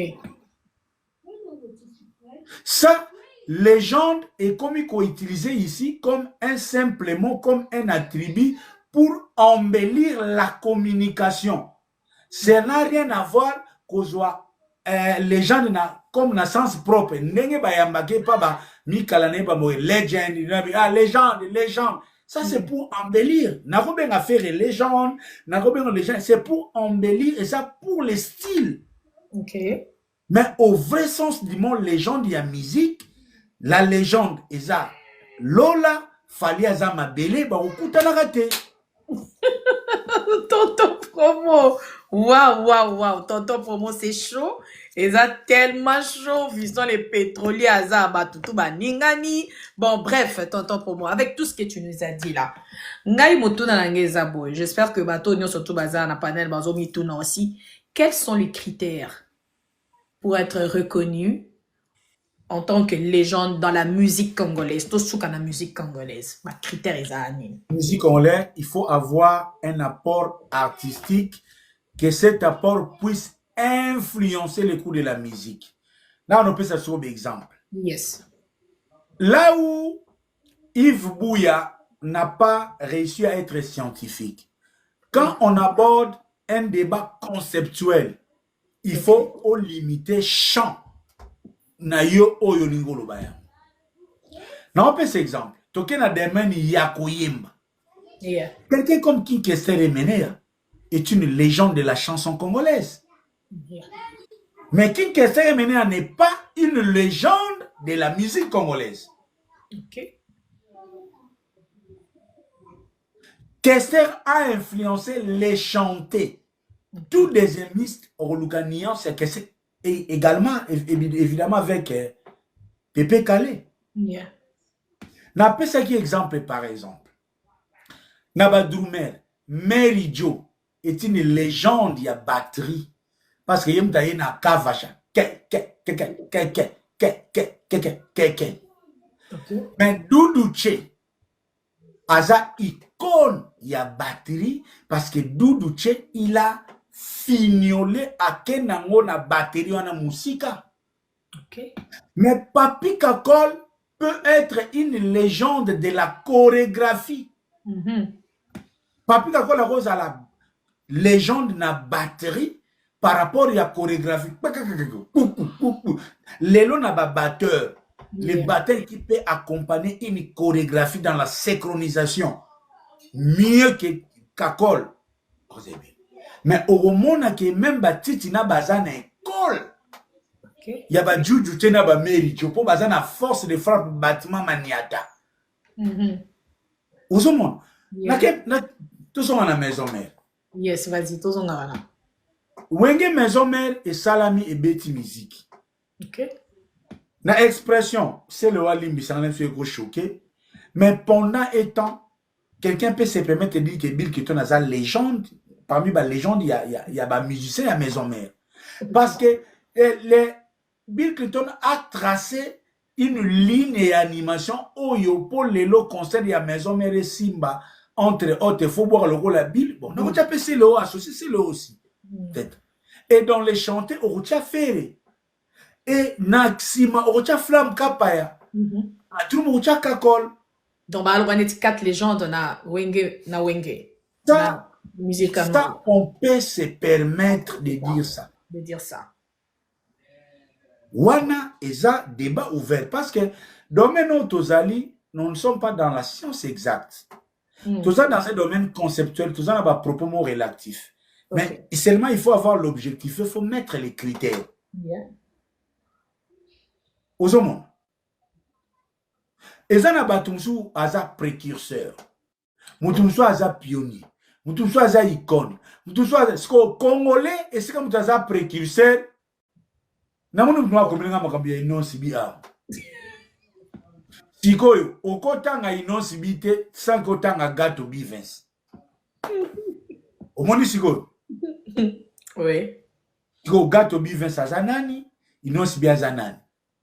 Ça, légende est comme il faut utiliser ici comme un simple mot, comme un attribut pour embellir la communication. Ça n'a rien à voir qu'au soit légende comme na sens propre. Nenge ba yambake pa ba mikalane ba mo legend, légende. Ça c'est pour embellir. Na ko benga faire légende, na ko benga légende, c'est pour embellir et ça pour le style. Ok. Mais au vrai sens du mot légende, il y a musique. La légende, eza Lola, Fally aza mabele, ba okutana kate. Tonton Promo. Waouh. Tonton Promo, c'est chaud. Et ça tellement chaud. Vu sont les pétroliers, aza, batutu, ningani. Bon, bref, Tonton Promo, avec tout ce que tu nous as dit là. Ngai moto na ngeza boy. J'espère que bato nyo surtout baza na panel bazo mituna aussi. Quels sont les critères pour être reconnu en tant que légende dans la musique congolaise? Tout ce qu'on a la musique congolaise. Ma critère est à Musique congolaise, il faut avoir un apport artistique, que cet apport puisse influencer le cours de la musique. Là, on peut s'assurer d'exemple. Yes. Là où Yves Bouya n'a pas réussi à être scientifique, quand on aborde un débat conceptuel, il faut limiter chant. Na yo oyo lingolo baya. Na on peut cet exemple. Toke na demeni yakoyemba. Yeah. Quelqu'un comme King Kester Emenea est une légende de la chanson congolaise. Yeah. Mais King Kester Emenea n'est pas une légende de la musique congolaise. Ok. Kester a influencé les chantés. Tous les émistes Oroluganians, c'est que c'est et également, évidemment, avec Pépé Calé. Yeah. N'a pas ça qui exemple, par exemple. Nabadoumer, Mary Jo est une légende, il y a batterie. Parce que il y a un cavacha. Mais Doudou Tché, Aza icône, il y a batterie. Parce que Doudou Tché, il a fignolé à kenango na batterie wana musika. Okay. Mais Papi Kakol peut être une légende de la chorégraphie. Papi Kakol a la légende na batterie par rapport à la chorégraphie. Lélo na ba batteur. Les batteurs qui peuvent accompagner une chorégraphie dans la synchronisation. Mieux que Kakol. Mais au moment que même Batiti na bazana école, il y a ba juju tena ba meri jopo bazana force de frappe bâtiment maniata. Au moment, tous sont à la maison mère. Yes, vas-y, tous sont là. Wenge maison mère et salami et beti musique. Ok. La expression, c'est le walimbi, ça en fait gros choqué. Mais pendant un temps, quelqu'un peut se permettre de dire que Bill Clinton a une légende. Parmi les légendes, il y a des musiciens à maison mère. Parce que Bill Clinton a tracé une ligne et animation pour les lots concert de la maison mère et Simba. Entre autres, il faut boire le rôle à Bill. Bon, on va c'est le associé, c'est le aussi. Peut-être. Et dans les chanter, on va faire. Et Naxima, on va flamme kapaya. Tout le monde va kakol. Donc, on a 4 légendes, on a Wenge. Ça, Musicalement. Ça, on peut se permettre de dire ça. De dire ça. Wana eza débat ouvert parce que domaine où tozali, nous ne sommes pas dans la science exacte. Tout ça dans un domaine conceptuel, tout ça n'a pas propos relatif. Mais seulement il faut avoir l'objectif, il faut mettre les critères. Aux hommes. Eza na batumsu aza précurseur. Mutumsu aza pionnier. Mutumsu aza icône. Mutumsu aza congolais et c'est comme mutumsu aza précurseur. Na munu mwa kombinga makambo ya inonsi bi a. Sikoyo okotanga inonsi bi te sans kotanga gato bi Vince. Omoni sikoyo. Oui. Sikoyo gato bi Vince azanani, inonsi bi azanani.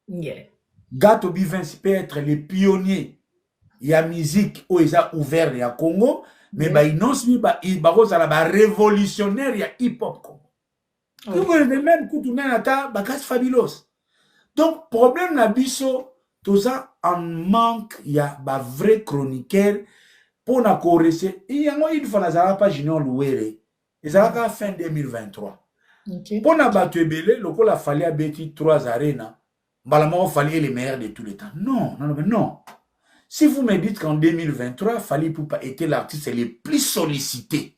Yeah. Gato bi Vince peut être le pionnier ya musique où ils a ouvert ya Congo, mais ba inonsi bi ba kozala ba révolutionnaire ya hip hop Congo. Donc, même coup, on a bagas fabulos. Donc, problème na biso, tout ça en manque, il y a ba vrai chroniqueur pour na corriger. Il y a une fois na pas Junior Louere. Et ça va fin 2023. Pour na battu belé, le col a fallu à Betty 3 arena. Balamor fallait les meilleurs de tous les temps. Non, non, non, non. Si vous me dites qu'en 2023, Fally Ipupa était l'artiste le plus sollicité,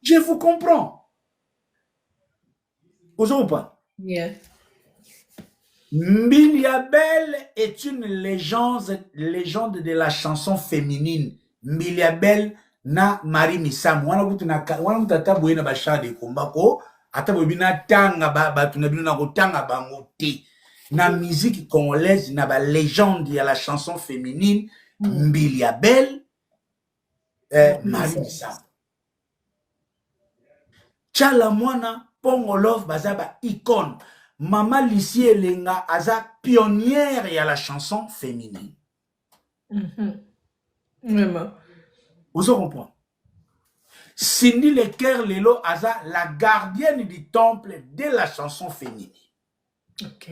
je vous comprends. Osons ou pas? Yeah. Mbiliabel est une légende de la chanson féminine. Mbiliabel na Marie Missam. Wana mutata boye na bachar de combat ko ata bobina tanga ba tunabina na kotanga bango te. Na musique congolaise na ba légende ya la chanson féminine Mbiliabel Marie Missam. Tchala mwana Pongo Love bazaba icône. Mama Lucie Elenga aza pionnière ya la chanson féminine. Vraiment. Vous comprenez? Cindy Leker Lelo aza la gardienne du temple de la chanson féminine. Ok.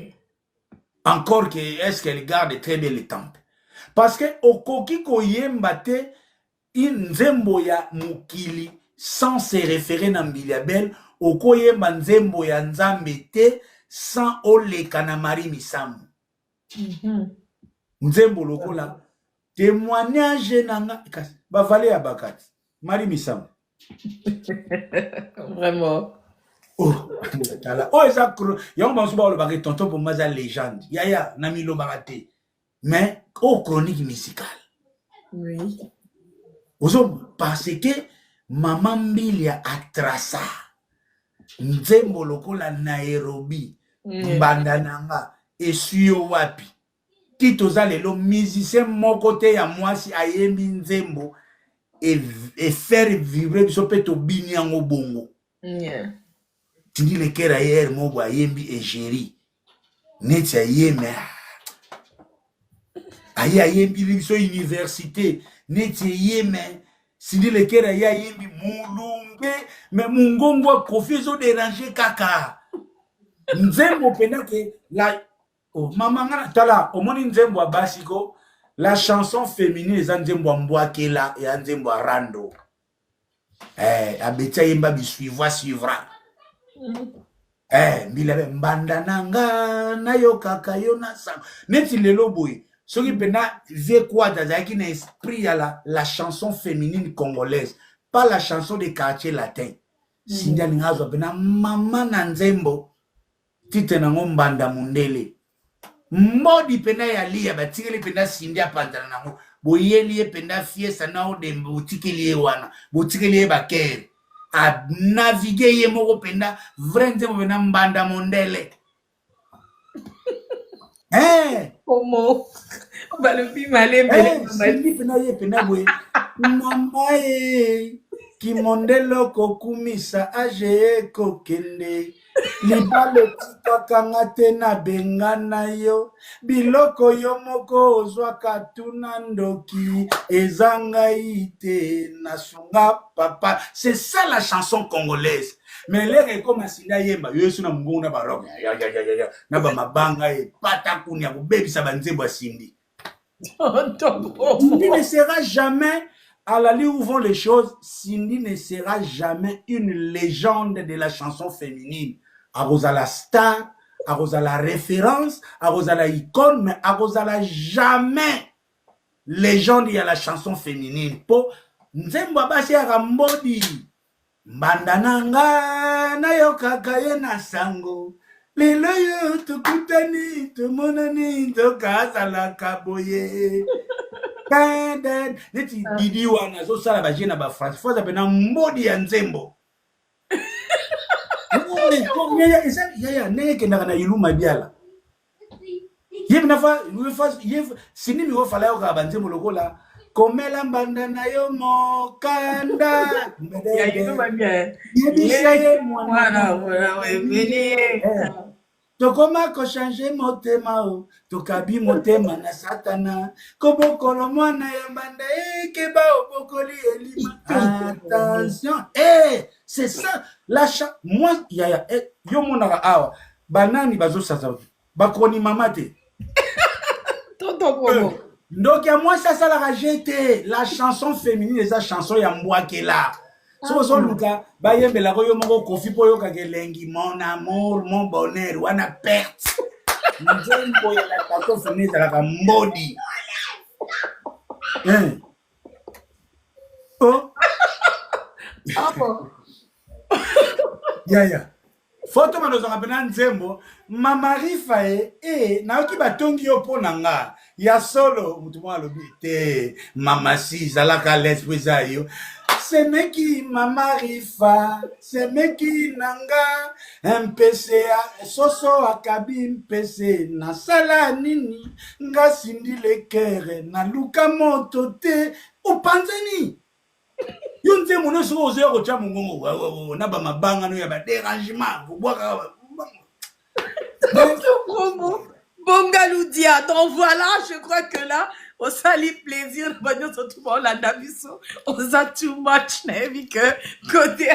Encore que est-ce qu'elle garde très bien le temple? Parce que okoki koyemba te nzembo ya mukili sans se référer na Mbiliabel, okoyemba nzembo ya nzambe te sans oleka na Marie Missam. Nzembo lokola témoignage nanga ba vale ya bakati Marie Missam. Vraiment. Oh, eza yango banso ba lo bakati tonton pour maza légende. Yaya na milo bakati. Mais chronique musicale. Oui. Parce que Maman Mbilia a tracé nzembo lokola Nairobi, Mbandananga, Esuyo wapi. Tito za lelo musicien moko te ya mwasi ayembi nzembo et faire vibrer biso pe to bini yango bongo. Yeah. Tindi lekera hier mobo ayembi égérie. Neti ayeme. Ayembi biso université. Neti ayeme. Sidi lekera ya yembi mulunge me mungongwa kofi zo déranger kaka nzembo pena ke la oh mama ngana tala omoni nzembo basiko la chanson féminine za nzembo mbwakela ya nzembo rando abetia yemba suivra mbila mbanda nanga na yo kaka yo na sa neti lelo boy. Ce qui vie quoi d'azaki na esprit à la chanson féminine congolaise, pas la chanson des quartiers latins. Sindia ningazo pena mama na nzembo tite na ngombanda mundele. Modi pena ya lia batikeli pena sindia pantana nango. Boyeli pena fiesta na odembo botikeli wana, botikeli bakere. A naviguer ye moko pena vrai nzembo pena mbanda mundele. Comment? Balobi malé Mamae ki mondelo kokumisa age kokende libalo tikakanga te na bengana yo biloko yo moko ozwaka tuna ndoki ezanga ite nasunga papa. C'est ça la chanson congolaise. Mais les comme asinda yemba yesu na mungu na barok ya na ba mabanga e pata kunya ko baby sa banzembo asindi. Il ne sera jamais à la ligne où vont les choses, Cindy ne sera jamais une légende de la chanson féminine. À Rosala star, à Rosala référence, à Rosala icône, mais à Rosala jamais légende ya la chanson féminine. Po nzembo basi ya Rambodi. Mbandananga na yokaka ye na sango. Lelo yo tukutani tumonani tokazala kaboye. Neti Didi wana zo sala ba jena ba France. Faut apena mbodi ya nzembo. Ya nenge kendaka na iluma biala. Sini mi wofala yo ka banzembo lokola komela mbanda na yo mokanda. Ya iluma bien. Tokoma ko changer motema o tokabi motema na satana kobokolo mwana ya mbanda ekeba obokoli elima. Attention, c'est ça l'achat. Moi yaya yo monaka awa banani bazo sasa bakoni mama te tonton promo donc ya moi ça la jeté la chanson féminine eza chanson ya mbwakela. So luka bayembela ko yo moko kofi po yo kakelengi mon amour mon bonheur wana perte nzembo ya la tato féminine la ka mbodi oh ya foto manozo kapena nzembo mama rifa naoki batongi yo pona nga ya solo mutu mwa lobi te mama si zalaka l'esprit za yo semeki mama rifa semeki nanga MPCA soso akabi mpese na sala nini nga sindi le cœur na luka moto te upanzeni yo nzembo no so ozo ko cha mungongo na ba mabanga no ya ba dérangement bobwaka Bongaloudia, donc voilà, je crois que là, on s'allie plaisir, surtout pour la Daviso, on a too much, vu que côté,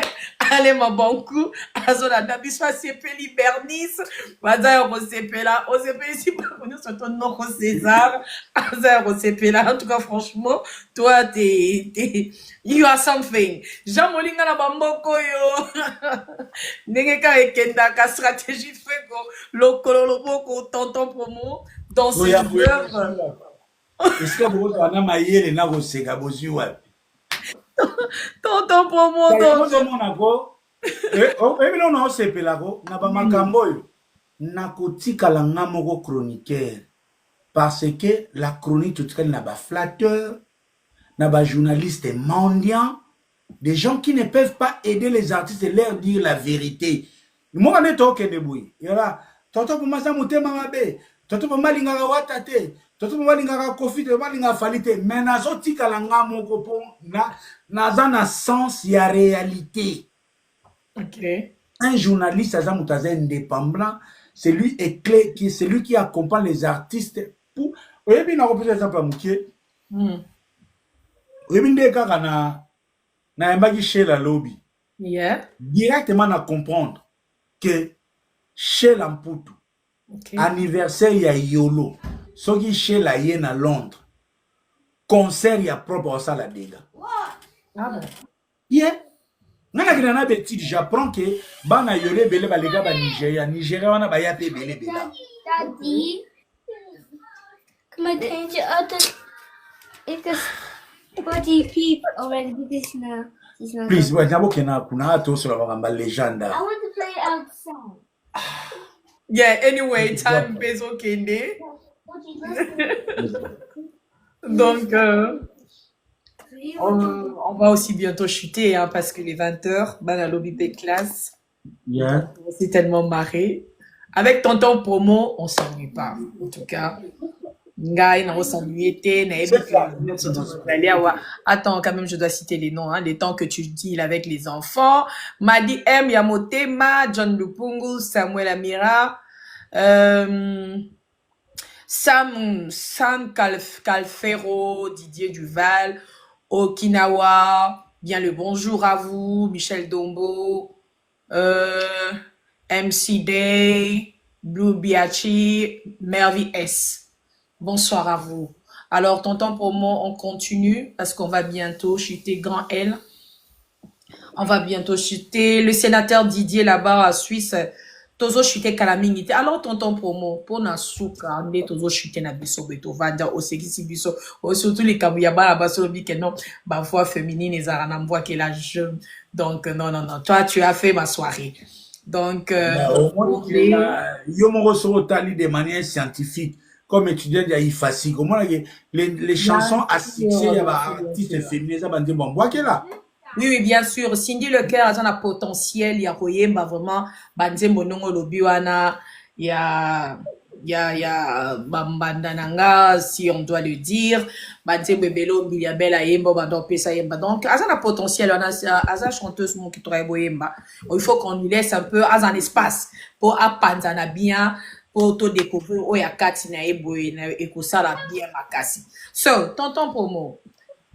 allez, ma bon coup, à la Daviso, c'est Peli Bernice, Waza, on s'est là, on s'est ici, pour nous, surtout non, César, on s'est là, en tout cas, franchement, toi, you are something. Jamolinga na bamboko yo. Nengeka ekenda ka stratégie fait ko lokolo loboko tonton promo dans ses œuvres. Est-ce que vous avez un maillé na ko seka bozi wapi? Tonton promo donc mon ako ebilo na osepela ko na ba makambo yo na kotikala nga moko chroniqueur parce que la chronique totikali na ba flatteur na ba journalistes mendiants, des gens qui ne peuvent pas aider les artistes et leur dire la vérité. Moi on est toke deboui. Yala toto pour masa mutema mabe, toto pour malinga watate, toto pour malinga kofi te malinga falite, mais nazo tika langa moko po na na sens ya réalité. OK. Un journaliste aza mutaza indépendant, c'est lui éclair qui c'est lui qui accompagne les artistes pour oyebi na représentation exemple à Mukie. Oyebi kaka na yambaki Sheila Lobby. Yeah. Directement na comprendre que Sheila Mputu, anniversaire ya Yolo, soki Sheila ye na Londres, concert ya propre ça la dégâts. Ah bon. Yeah. Nana kina na beti j'apprends que bana yole bele balega ba Nigeria wana ba ya pe bele bela. Daddy, my change what do you keep already this now? Please, we jabo kena kuna ato so la ba legenda. I want to play outside. Yeah, anyway, time bezo kende. Donc on va aussi bientôt chuter hein, parce que les 20h, la lobby de classe. Yeah. On s'est tellement marré. Avec tonton promo, on s'ennuie pas. En tout cas, Ngai, on s'ennuie. Attends, quand même, je dois citer les noms. Hein, les temps que tu deals avec les enfants. Madi M, Yamotema, John Lupungu, Samuel Amira, Sam Calfero, Didier Duval, Okinawa, bien le bonjour à vous, Michel Dombo, MC Day, Blue Biachi, Mervy S. Bonsoir à vous. Alors, tonton Promo, on continue parce qu'on va bientôt chuter grand L. On va bientôt chuter. Le sénateur Didier là-bas à Suisse, tozo chuter Kalamingite. Alors, tonton Promo, pour na souka, ne tozo chuter na biso beto vanda au sekisi biso. Surtout les kabuyaba là-bas sur le que non, ma voix féminine et zarana voix qu'elle a jeune. Donc, non, non, non. Toi, tu as fait ma soirée. Donc, yo mon tali de manière scientifique. Comme étudiant, il y a facile. Comment les chansons à succès, il y a artistes féminins, ça va dire bon, bois qu'elle a. Oui, oui, bien sûr. Cindy Leclerc a un potentiel. Il y a Royemba vraiment. Banze Monongo Lobiwana. Il y a Bambandananga, si on doit le dire. Banze Bebelo, Biliabella, Yemba, Bandon Pesa Yemba. Donc, a un potentiel. On a chanteuse qui travaille Boyemba. Il faut qu'on lui laisse un peu un espace pour apprendre bien. Pour te découvrir où il y a Katina et Boyena et que ça la bien makasi. So, tonton Promo.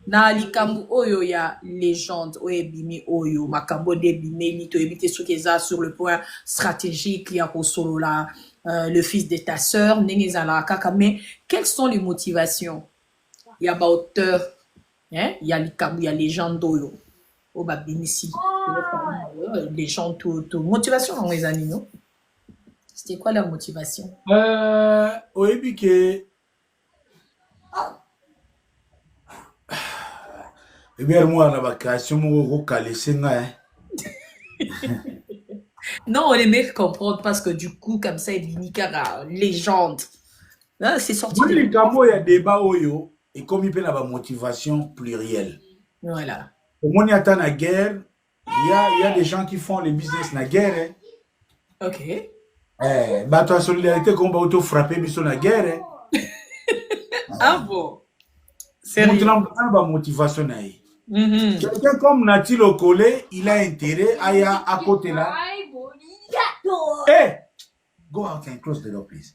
Na likambu oyo ya légende oyo bimi oyo makambo de bimi ni to ebite sukeza sur le point stratégique ya kosolola le fils de ta sœur nengezala kaka, mais quelles sont les motivations ya ba auteur hein ya likambu ya légende oyo o ba bimisi légende to motivation en les animaux, c'était quoi leur motivation? Oyebi ke eh bien, moi, la vacation, mon Non, on aimait comprendre parce que du coup, comme ça, Binikara, légende. C'est sorti. Moi, les gamins, il y a débat oyo, et comme il peut y avoir motivation plurielle. Voilà. Au moins, il y a la guerre, il y a des gens qui font les business na guerre. Ok. Bah, toi, solidarité, qu'on va auto-frapper, mais sur la guerre. Ah bon? C'est la motivation. Quelqu'un comme Nati Lokole, il a intérêt à côté là. Hey! Go out and close the door, please.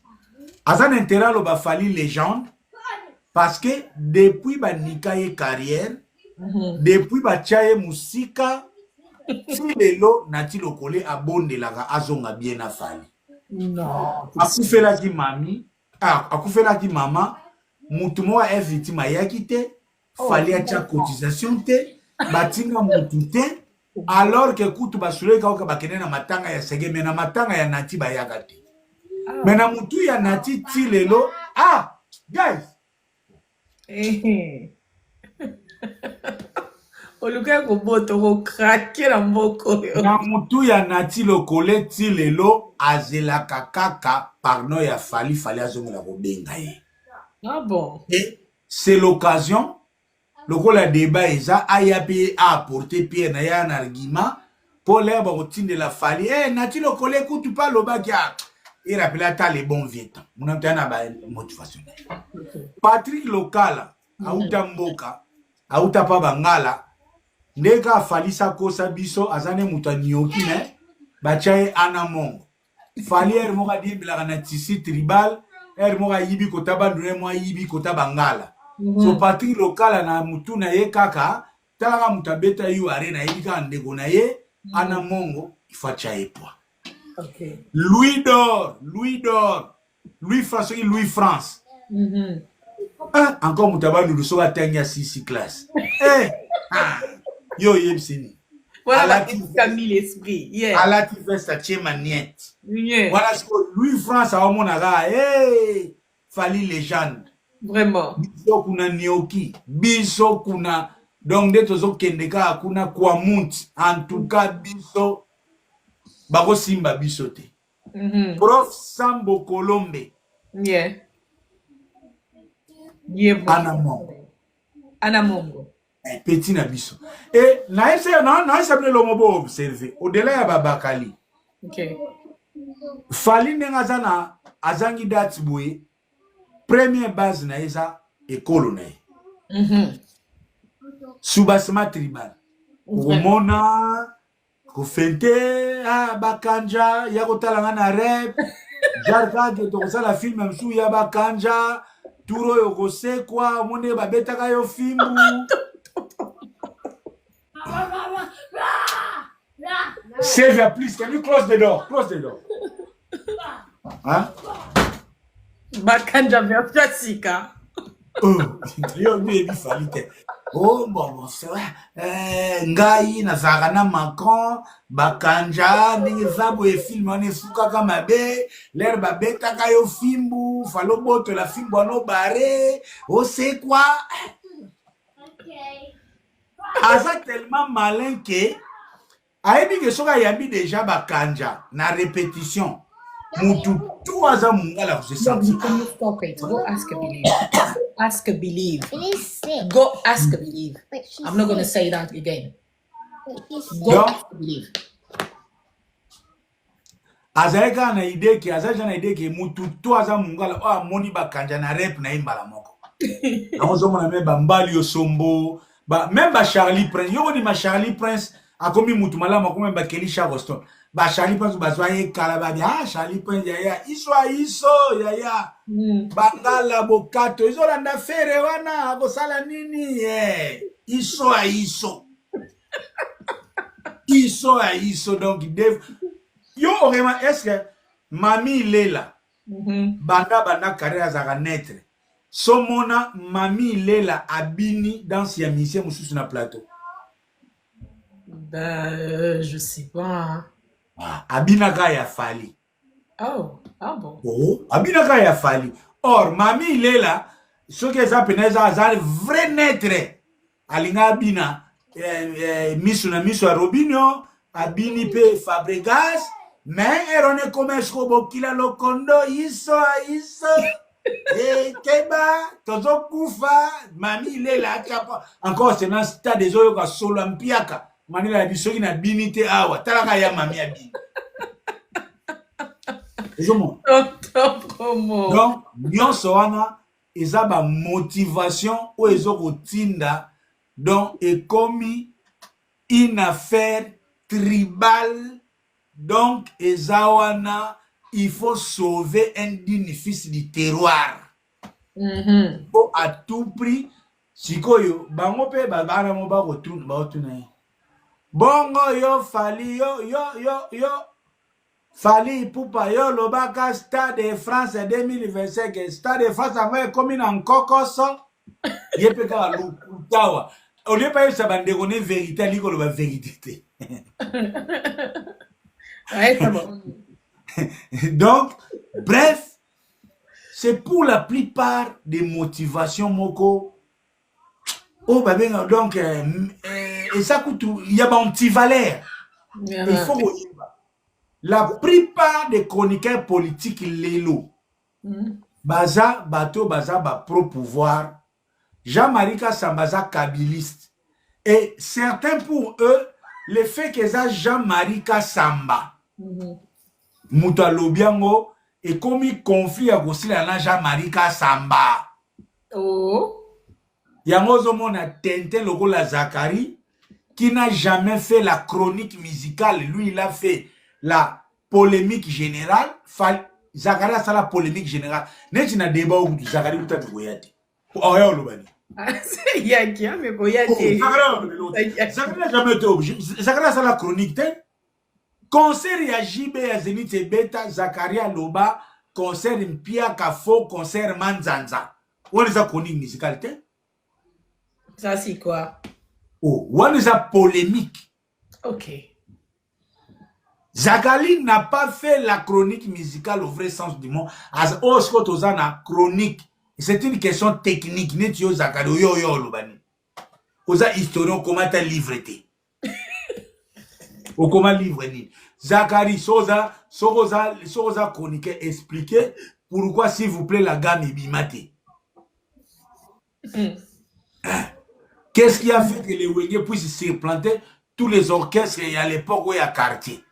Azan intérêt à l'obafali légende parce que depuis ba nikaye carrière, depuis ba chaye musika, si lelo Nati Lokole abonde la azonga bien afali. Non. Akufela ki mami, akufela ki mama, mutumo a victime yakite. Fallait acheter cotisation te batinga mutu te alors que kutu basule ka ka bakene na matanga ya sege mena matanga ya Nati bayaka te mena mutu ya Nati ti lelo guys oluka ko boto ko craquer la moko na mutu ya Nati Lokole ti lelo azela kaka pardon ya fali azongela ko benga ye. Ah bon? Et c'est l'occasion. Le rôle à débat est ça, AYP a apporté Pierre Naya un argument pour l'herbe routine de la famille. Nati Lokole, écoute, tu parles au bas qui a. Il rappelle à les bons vieux temps. Mon ami a une motivation. Patrick Local, Aouta Mboka, Aouta Pabangala, Nega Falisa Kosa Biso, Azane Moutanioki, Bachaye Anamong. Fali Hermora di Blaranatisi Tribal, Hermora Yibi Kotabandune, moi Yibi Kotabangala. So Patrick Local na mutu na ye kaka talaka mutabeta yu arena yika ndeko na ye ana mongo ifacha epwa. Okay. Louis France. Encore mutabandu lusoga tanya sisi classe. Yo yebsini. Voilà Camille l'esprit. Yeah. Ala ti vesta chema niet. Yeah. Voilà ce que Louis France a omonaga fali légende. Vraiment. Biso kuna nioki, biso kuna donc de tozo kendeka kuna kwa munt en tout cas biso bako simba biso te. Prof Sambo Colombe. Yeah. Anamongo. Petit na biso. Et na esa lomobo observer au-delà ya babakali. OK. Fali nenga zana azangi date boye. Première base na eza école na Subasma tribal. Komona kofente bakanja ya kotalanga na rep. Jarka ke to sala film msu ya bakanja turo yo kosekwa monde babetaka yo filmu. Sylvia, please, can you close the door? Close the door. Hein? Bakanja Versatika. Yo bi fali te. Oh bon c'est vrai. Ngai na Zarana Macron bakanja ndenge zabo e film on esuka kama be l'air ba beta ka yo fimbu falo boto la fimbu no bare oh c'est quoi Okay. asa tellement malin que ayebi ke soka yabi déjà bakanja na répétition mutu tout aza mungala vous No, senti you can stop it. Go ask a believe. Ask a believe. It is sick. Go ask a believe. Wait, she's I'm not going to sick. say that again. Wait, she's sick. Go donc ask a believe. azaleka na idée ke azaja na idée ke mutu tout aza mungala o amoni bakanja na rep na imbala moko akozomona me bambali osombo même ba Charlie Prince yo ni ma Charlie Prince akomi mutu malama akomi ba Kelly Charleston ba Charlie Prince bazwa ye kala ba Charlie Prince ya iso ya bangala bokato izolanda fere wana akosala nini iso donc yo vraiment est-ce que Mami Lela banda carrière zaka naître somona Mami Lela abini dans ya mission mususu na plateau Je sais pas. abinaka ya fali Oh, ah bon. abinaka ya fali or Mami Lela soki eza pena aza vrai naître alinga abina misu na misu ya Robinho abini pe Fabregas mais erone komesiko bokila lokondo iso keba tozokufa Mami Lela atapa encore c'est dans stade des oyoka solo mpiaka manila ya bisoki na bini te awa talaka ya mami ya bini donc nyonso wana eza ba motivation o ezokotinda donc ekomi une affaire tribale donc eza wana il faut sauver un digne fils du terroir faut à tout prix sikoyo bango pe babana mo bakotuna ye bongo yo fali yo fali pupa yo lobaka Stade de France 2025 Stade de France ango ekomi na nkokoso ye pe kaka lutawa au lieu pas ça bandeko ne vérité aliko loba vérité te Ouais, c'est bon. donc bref c'est pour la plupart des motivations moko oh babenga donc et ça coûte il y a un petit valeur il faut la plupart des chroniqueurs politiques lelo baza bato baza ba pro pouvoir Jean-Marie Kassambaza kabiliste et certains pour eux le fait que ça Jean-Marie Kassamba muta lobiango et comme conflit à gosila na Jean-Marie Kassamba Oh yango zomona Tintin lokola Zakari qui n'a jamais fait la chronique musicale lui il a fait la polémique générale Zakari a fait la polémique générale neti na débat où Zakari utatu goyati oh ya olobani il y a qui a mais goyati Zakari n'a jamais été obligé Zakari a fait la chronique concert ya JB ya Zenith et Beta Zakaria Loba concert Mpia Kafo concert Manzanza what is a chronique musicale ça c'est quoi oh what is a polémique ok Zakari n'a pas fait la chronique musicale au vrai sens du mot as Osco Tozana chronique c'est une question technique net yo Zakari yo Lobani oza historien comment t'as livré ou comment livre ni Zakari Soza chronique expliquer pourquoi s'il vous plaît la gamme est bimate. Qu'est-ce qui a fait que les Wenge puissent se planter tous les orchestres à l'époque où il y a quartier.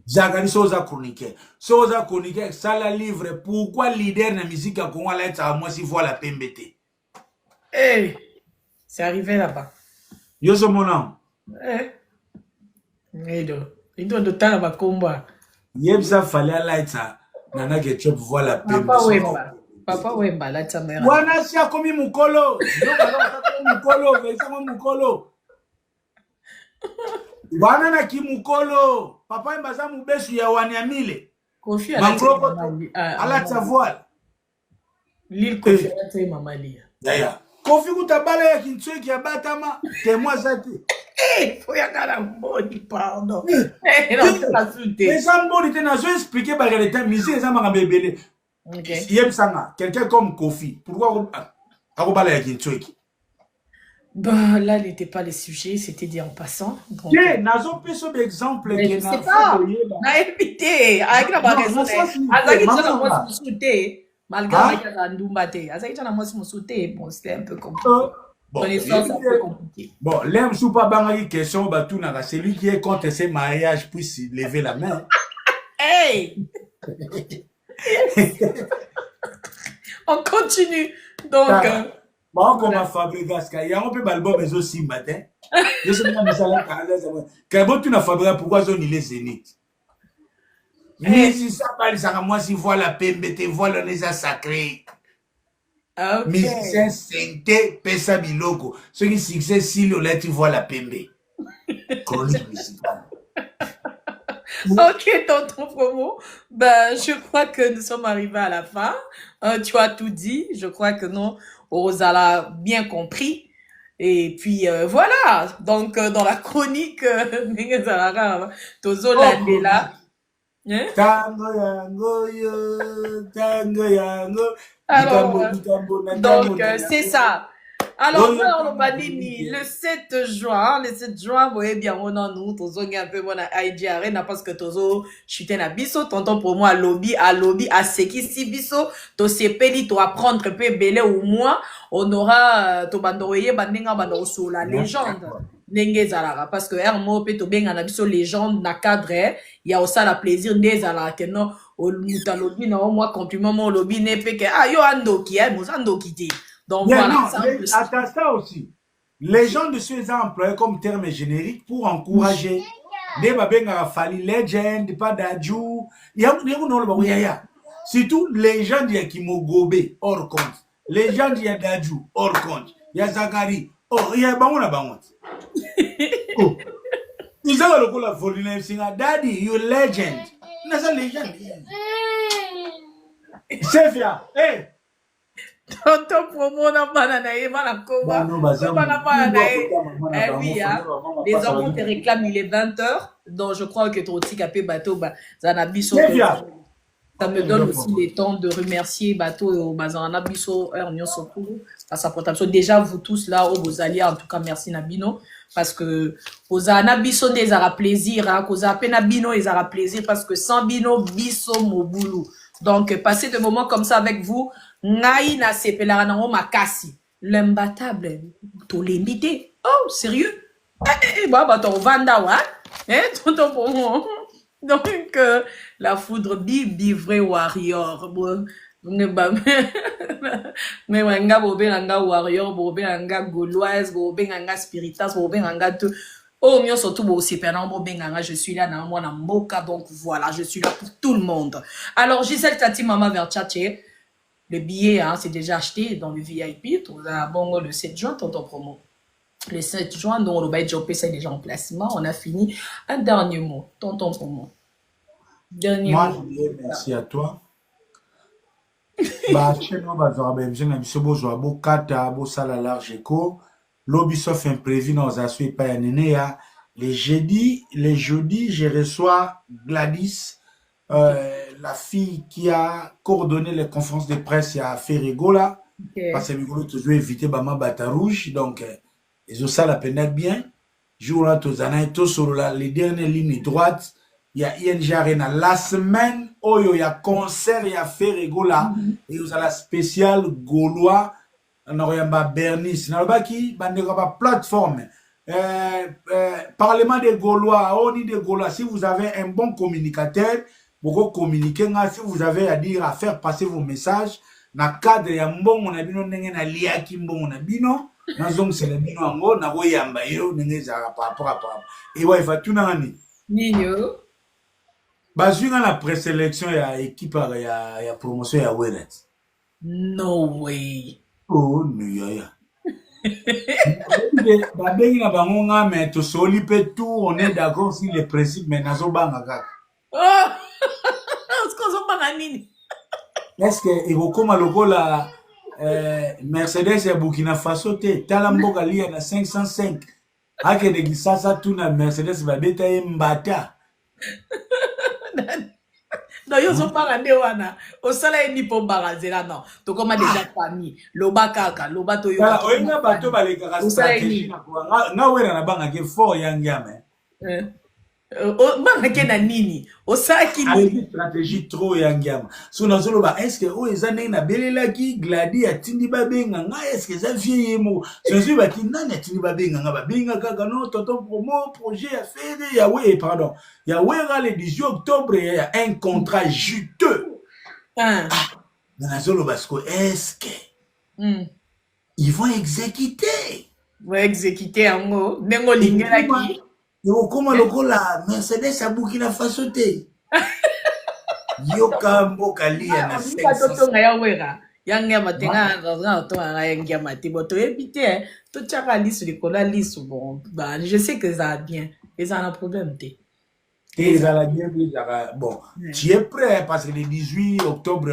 Zakari Soza chronique ça la livre pourquoi leader na musique à Congo là ça moi si voit la PMBT. Eh c'est arrivé là-bas. Yo so mon nom. Il doit de temps à combat. Yebsa fallait lighter nana que tu vois la Papa Wemba la ta mère. Wana si akomi mukolo. Mukolo. Wana na ki mukolo. Papa Mbaza mubesu ya wanyamile. Kofi ala ta voile. L'île conférence et Maman Lia. D'ailleurs, Kofi Kutabala ya Kintsue qui a batama, témoin ça te. Eh, faut y aller à moni, pardon. Eh, non, tu m'as sauté. Les gens étaient dans expliquer par les temps musique, ça m'a bébé. Ok. Yem Sanga, quelqu'un comme Kofi, pourquoi Arobala ya Kintsue? Bah, là, n'était pas le sujet, c'était dit en passant. Donc, Tiens, nazo peso d'exemple mais je sais pas. On a évité. Avec la raison. Azaki, tu as moi si sauté. Malgré que ça nous battait. Azaki, tu as moi si sauté. Bon, c'était un peu compliqué. Connaissance un peu compliqué. Bon, l'aime sous pas bangaki question, batou naka, celui qui est contre ces mariages puisse lever la main. Hey! On continue. Donc, bon, comme à Fabregas, il y a un peu d'album mais aussi matin. Je sais pas, mais ça là, quand tu n'as Fabregas, pourquoi ils ont les zénith? Mais si ça parle, ça moi si voilà PMBT, voilà les sacrés. ok. Musicien synthé, pesa biloko. Ceux qui succès si le là tu vois la PMB. Chronique musicale. Ok, tonton promo. Ben, je crois que nous sommes arrivés à la fin. Tu as tout dit. Je crois que non, Rosa l'a bien compris. Et puis voilà. Donc dans la chronique, Tozo Landela. Hein? Tango yango yo, tango yango. Alors, donc c'est ça. Alors, on va dire le 7 juin, vous voyez bien, on a nous, Tozo un peu mon IG Arena parce que Tozo chuté na biso, tonton pour moi, lobby, à seki si biso, to sepeli, to apprendre peu belé ou moi, on aura, to bandoroye, bandinga bandoro sur la légende. Nenge zalara, parce que Hermo peut to benga na biso légende na cadre, il y a aussi la plaisir des zalara, que non, au muta lobby, na au moi, compliment mon lobby, ne peut que, ah, yo andoki, andoki te. Donc yeah, voilà, non, ça attends ça aussi. Les gens de ceux employés comme terme générique pour encourager des babenga fali legend, pas d'adjou. Il y a un surtout les gens de Kimogobe hors compte. Les gens de d'adjou hors compte. Il y a Zakari. Oh, il y a Bangona Bangot. Oh. Ils ont le coup la folie, Daddy, you legend. C'est ça legend. Sefia, hey. Tonton promo na banana et voilà comment. Oui, hein. Les enfants te réclament, il est 20h. Donc je crois que Troti Capé Bateau, Zanabiso. Ça me donne aussi le temps de remercier Bateau et Zanabiso, Ernion Sokou, à sa protection. Déjà, vous tous là, vos alliés, en tout cas, merci Nabino. Parce que aux Zanabiso, ils aura plaisir, hein. Aux Nabino, ils aura plaisir parce que sans Bino, Biso, Moboulou. Donc, passer des moments comme ça avec vous, ngai na sepela na makasi, l'imbattable, to limité. Oh, sérieux? Bah, ton vanda, ouais? Tonton pour moi. Donc, la foudre vrai warrior. Mais nga bobe nga warrior, bobe nga gauloise, bobe nga spiritas, bobe nga tout. Oh, mieux surtout, je suis là dans mon moka, donc voilà, je suis là pour tout le monde. Alors, Gisèle Tati Mama Verchache, le billet, hein, c'est déjà acheté dans le VIP, bon, le 7 juin, tonton promo. Le 7 juin, donc, le bail Jopé, c'est déjà en placement, on a fini. Un dernier mot, tonton promo. Dernier mot. Moi, je dis merci à toi. Bah, chez nous, bah, l'Ubisoft imprévu dans un suite pas un les jeudis, je reçois Gladys, la fille qui a coordonné les conférences de presse à Ferregola. Okay. Parce que Migolo toujours évité Bama Bata Rouge, donc ils ont ça la peine bien. Jour là, tous sur les dernières lignes droites, il y a ING Arena. La semaine où il y a concert, il y a Ferregola, et vous avez la spéciale Gaulois. On a Bernice, on a qui plateforme. Parlement des Gaulois, on dit des Gaulois. Si vous avez un bon communicateur, vous communiquez. Si vous avez à dire, à faire passer vos messages, dans le cadre de bon, on a bino na liaki bon, on a bino, na zong c'est le bino ango, na woyamba yo, n'engeza par rapport. Et ouais, il va tout nani. Nino. Bazunga la présélection ya équipe ya promotion ya Weret. No way. Oh, Nuyaya. Babengi na bango nga mais to soli pe tout, on est d'accord sur les principes mais nazo banga kaka. Oh! Est-ce qu'on s'en parle nini? est-ce que ekokoma lokola Mercedes ya Burkina Faso te tala mboka lia na 505 akende Kisasa tuna Mercedes babeta ye mbata. Non, yo zo banga nde wana. Osala ye ni po banga zela non. To koma déjà famille. Loba kaka, loba to yo. Tala oyenga bato balekaka stratégie na kwa nga wera na banga ke fort yangiame. Banga ke na nini? Osala ki ni stratégie trop yangiama. So nazoloba est-ce que o eza ndenge na belelaki Gladi atindi babenga nga est-ce que eza vie yemo. So nzi baki nani atindi babenga nga babenga kaka no tonton promo projet ya faire ya we pardon. Ya wera le 18 octobre il y a un contrat juteux. Nazoloba est-ce que ils vont exécuter. Vont exécuter en mot. Nengo lingelaki. Comment lokola Mercedes à Burkina Faso te. Yoka mboka lia na 500. Ya wera. Yangia matenga na to yangia mati boto ebite to chaka lisu likola lisu bon. Bah je sais que ça va bien. Mais ça a un problème te. Et ça la bien plus bon. Tu es prêt parce que le 18 octobre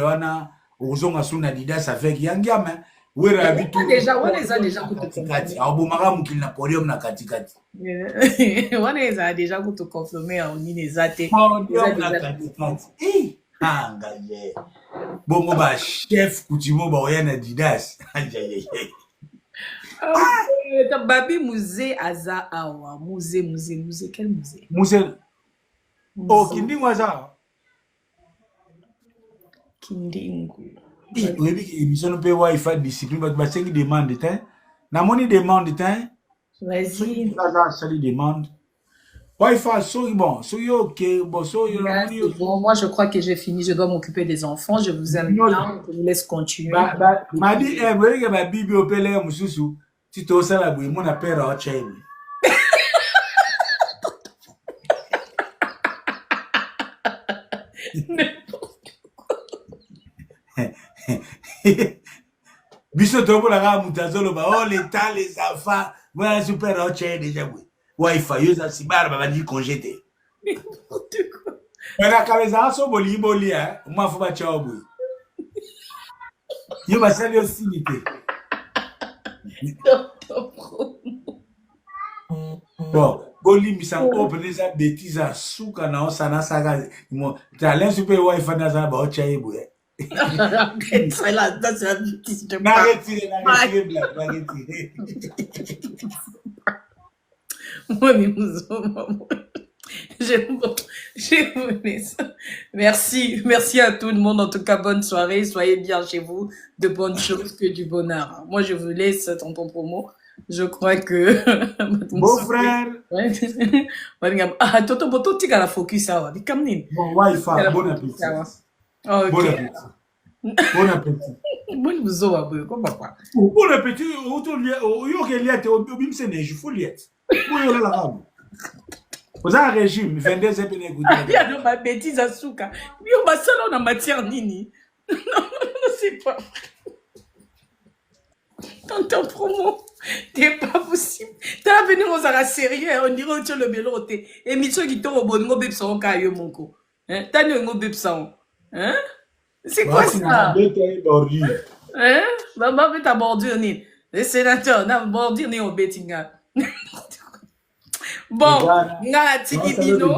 on ozonga suna Adidas avec yangia mais wera bitu déjà on les a déjà katikati. Abomaka mukili na podium na katikati. On les a déjà tout confirmé on ni les a te. Podium na katikati. Angaye. Bongo ba chef Kutimo ba oya na Adidas. Ajaye. Babi musée aza awa musée quel musée? Musée. Oh Kindingu aza. Kindingu. Oui, émission pe wifi discipline ba sengi demande te. Na moni demande te. Vas-y. Ça sali demande. Wifi so bon, so yo OK, bon so yo bon, moi je crois que j'ai fini, je dois m'occuper des enfants, je vous aime bien, je vous laisse continuer. Ma dit que ba bibi opele mususu, ti to sala bui mon appel à chaîne. Biso to bola ga mutazolo ba oh l'état les enfants, voilà super à chaîne déjà oui. Wifi yo za sibara ba di congété. Era kabeza so boli uma fuba chaobu. Yo ba sali osinité. Bon, boli misang open eza bêtise à suka na osana saga mo talent super wifi na za ba chaebu. C'est la bêtise de Na retire blague. Merci à tout le monde. En tout cas, bonne soirée. Soyez bien chez vous. De bonnes choses que du bonheur. Moi, je vous laisse, tonton promo. Je crois que. Bon frère. Ah, tonton promo, tu as la focus. Bon, wifi, bon appétit. Okay. Bon appétit. Bon appétit. Bon appétit. Yo ke liate obimse neige faut liate. Boyo la rabu. Vous avez un régime 22 et puis écoutez. Il y a ma bêtise à souka. Yo ba sala na matière nini. Non, c'est pas. Tonton promo, t'es pas possible. T'as venu aux ara sérieux, on dirait que le belote. Et mission qui tombe au bon ngo bepsa on kayo monko. Hein? T'as ne ngo bepsa. Hein? C'est quoi ça? Hein? Maman veut ta bordure ni. Les sénateurs, na bordure ni au bettinga. Bon, nga tiki dino.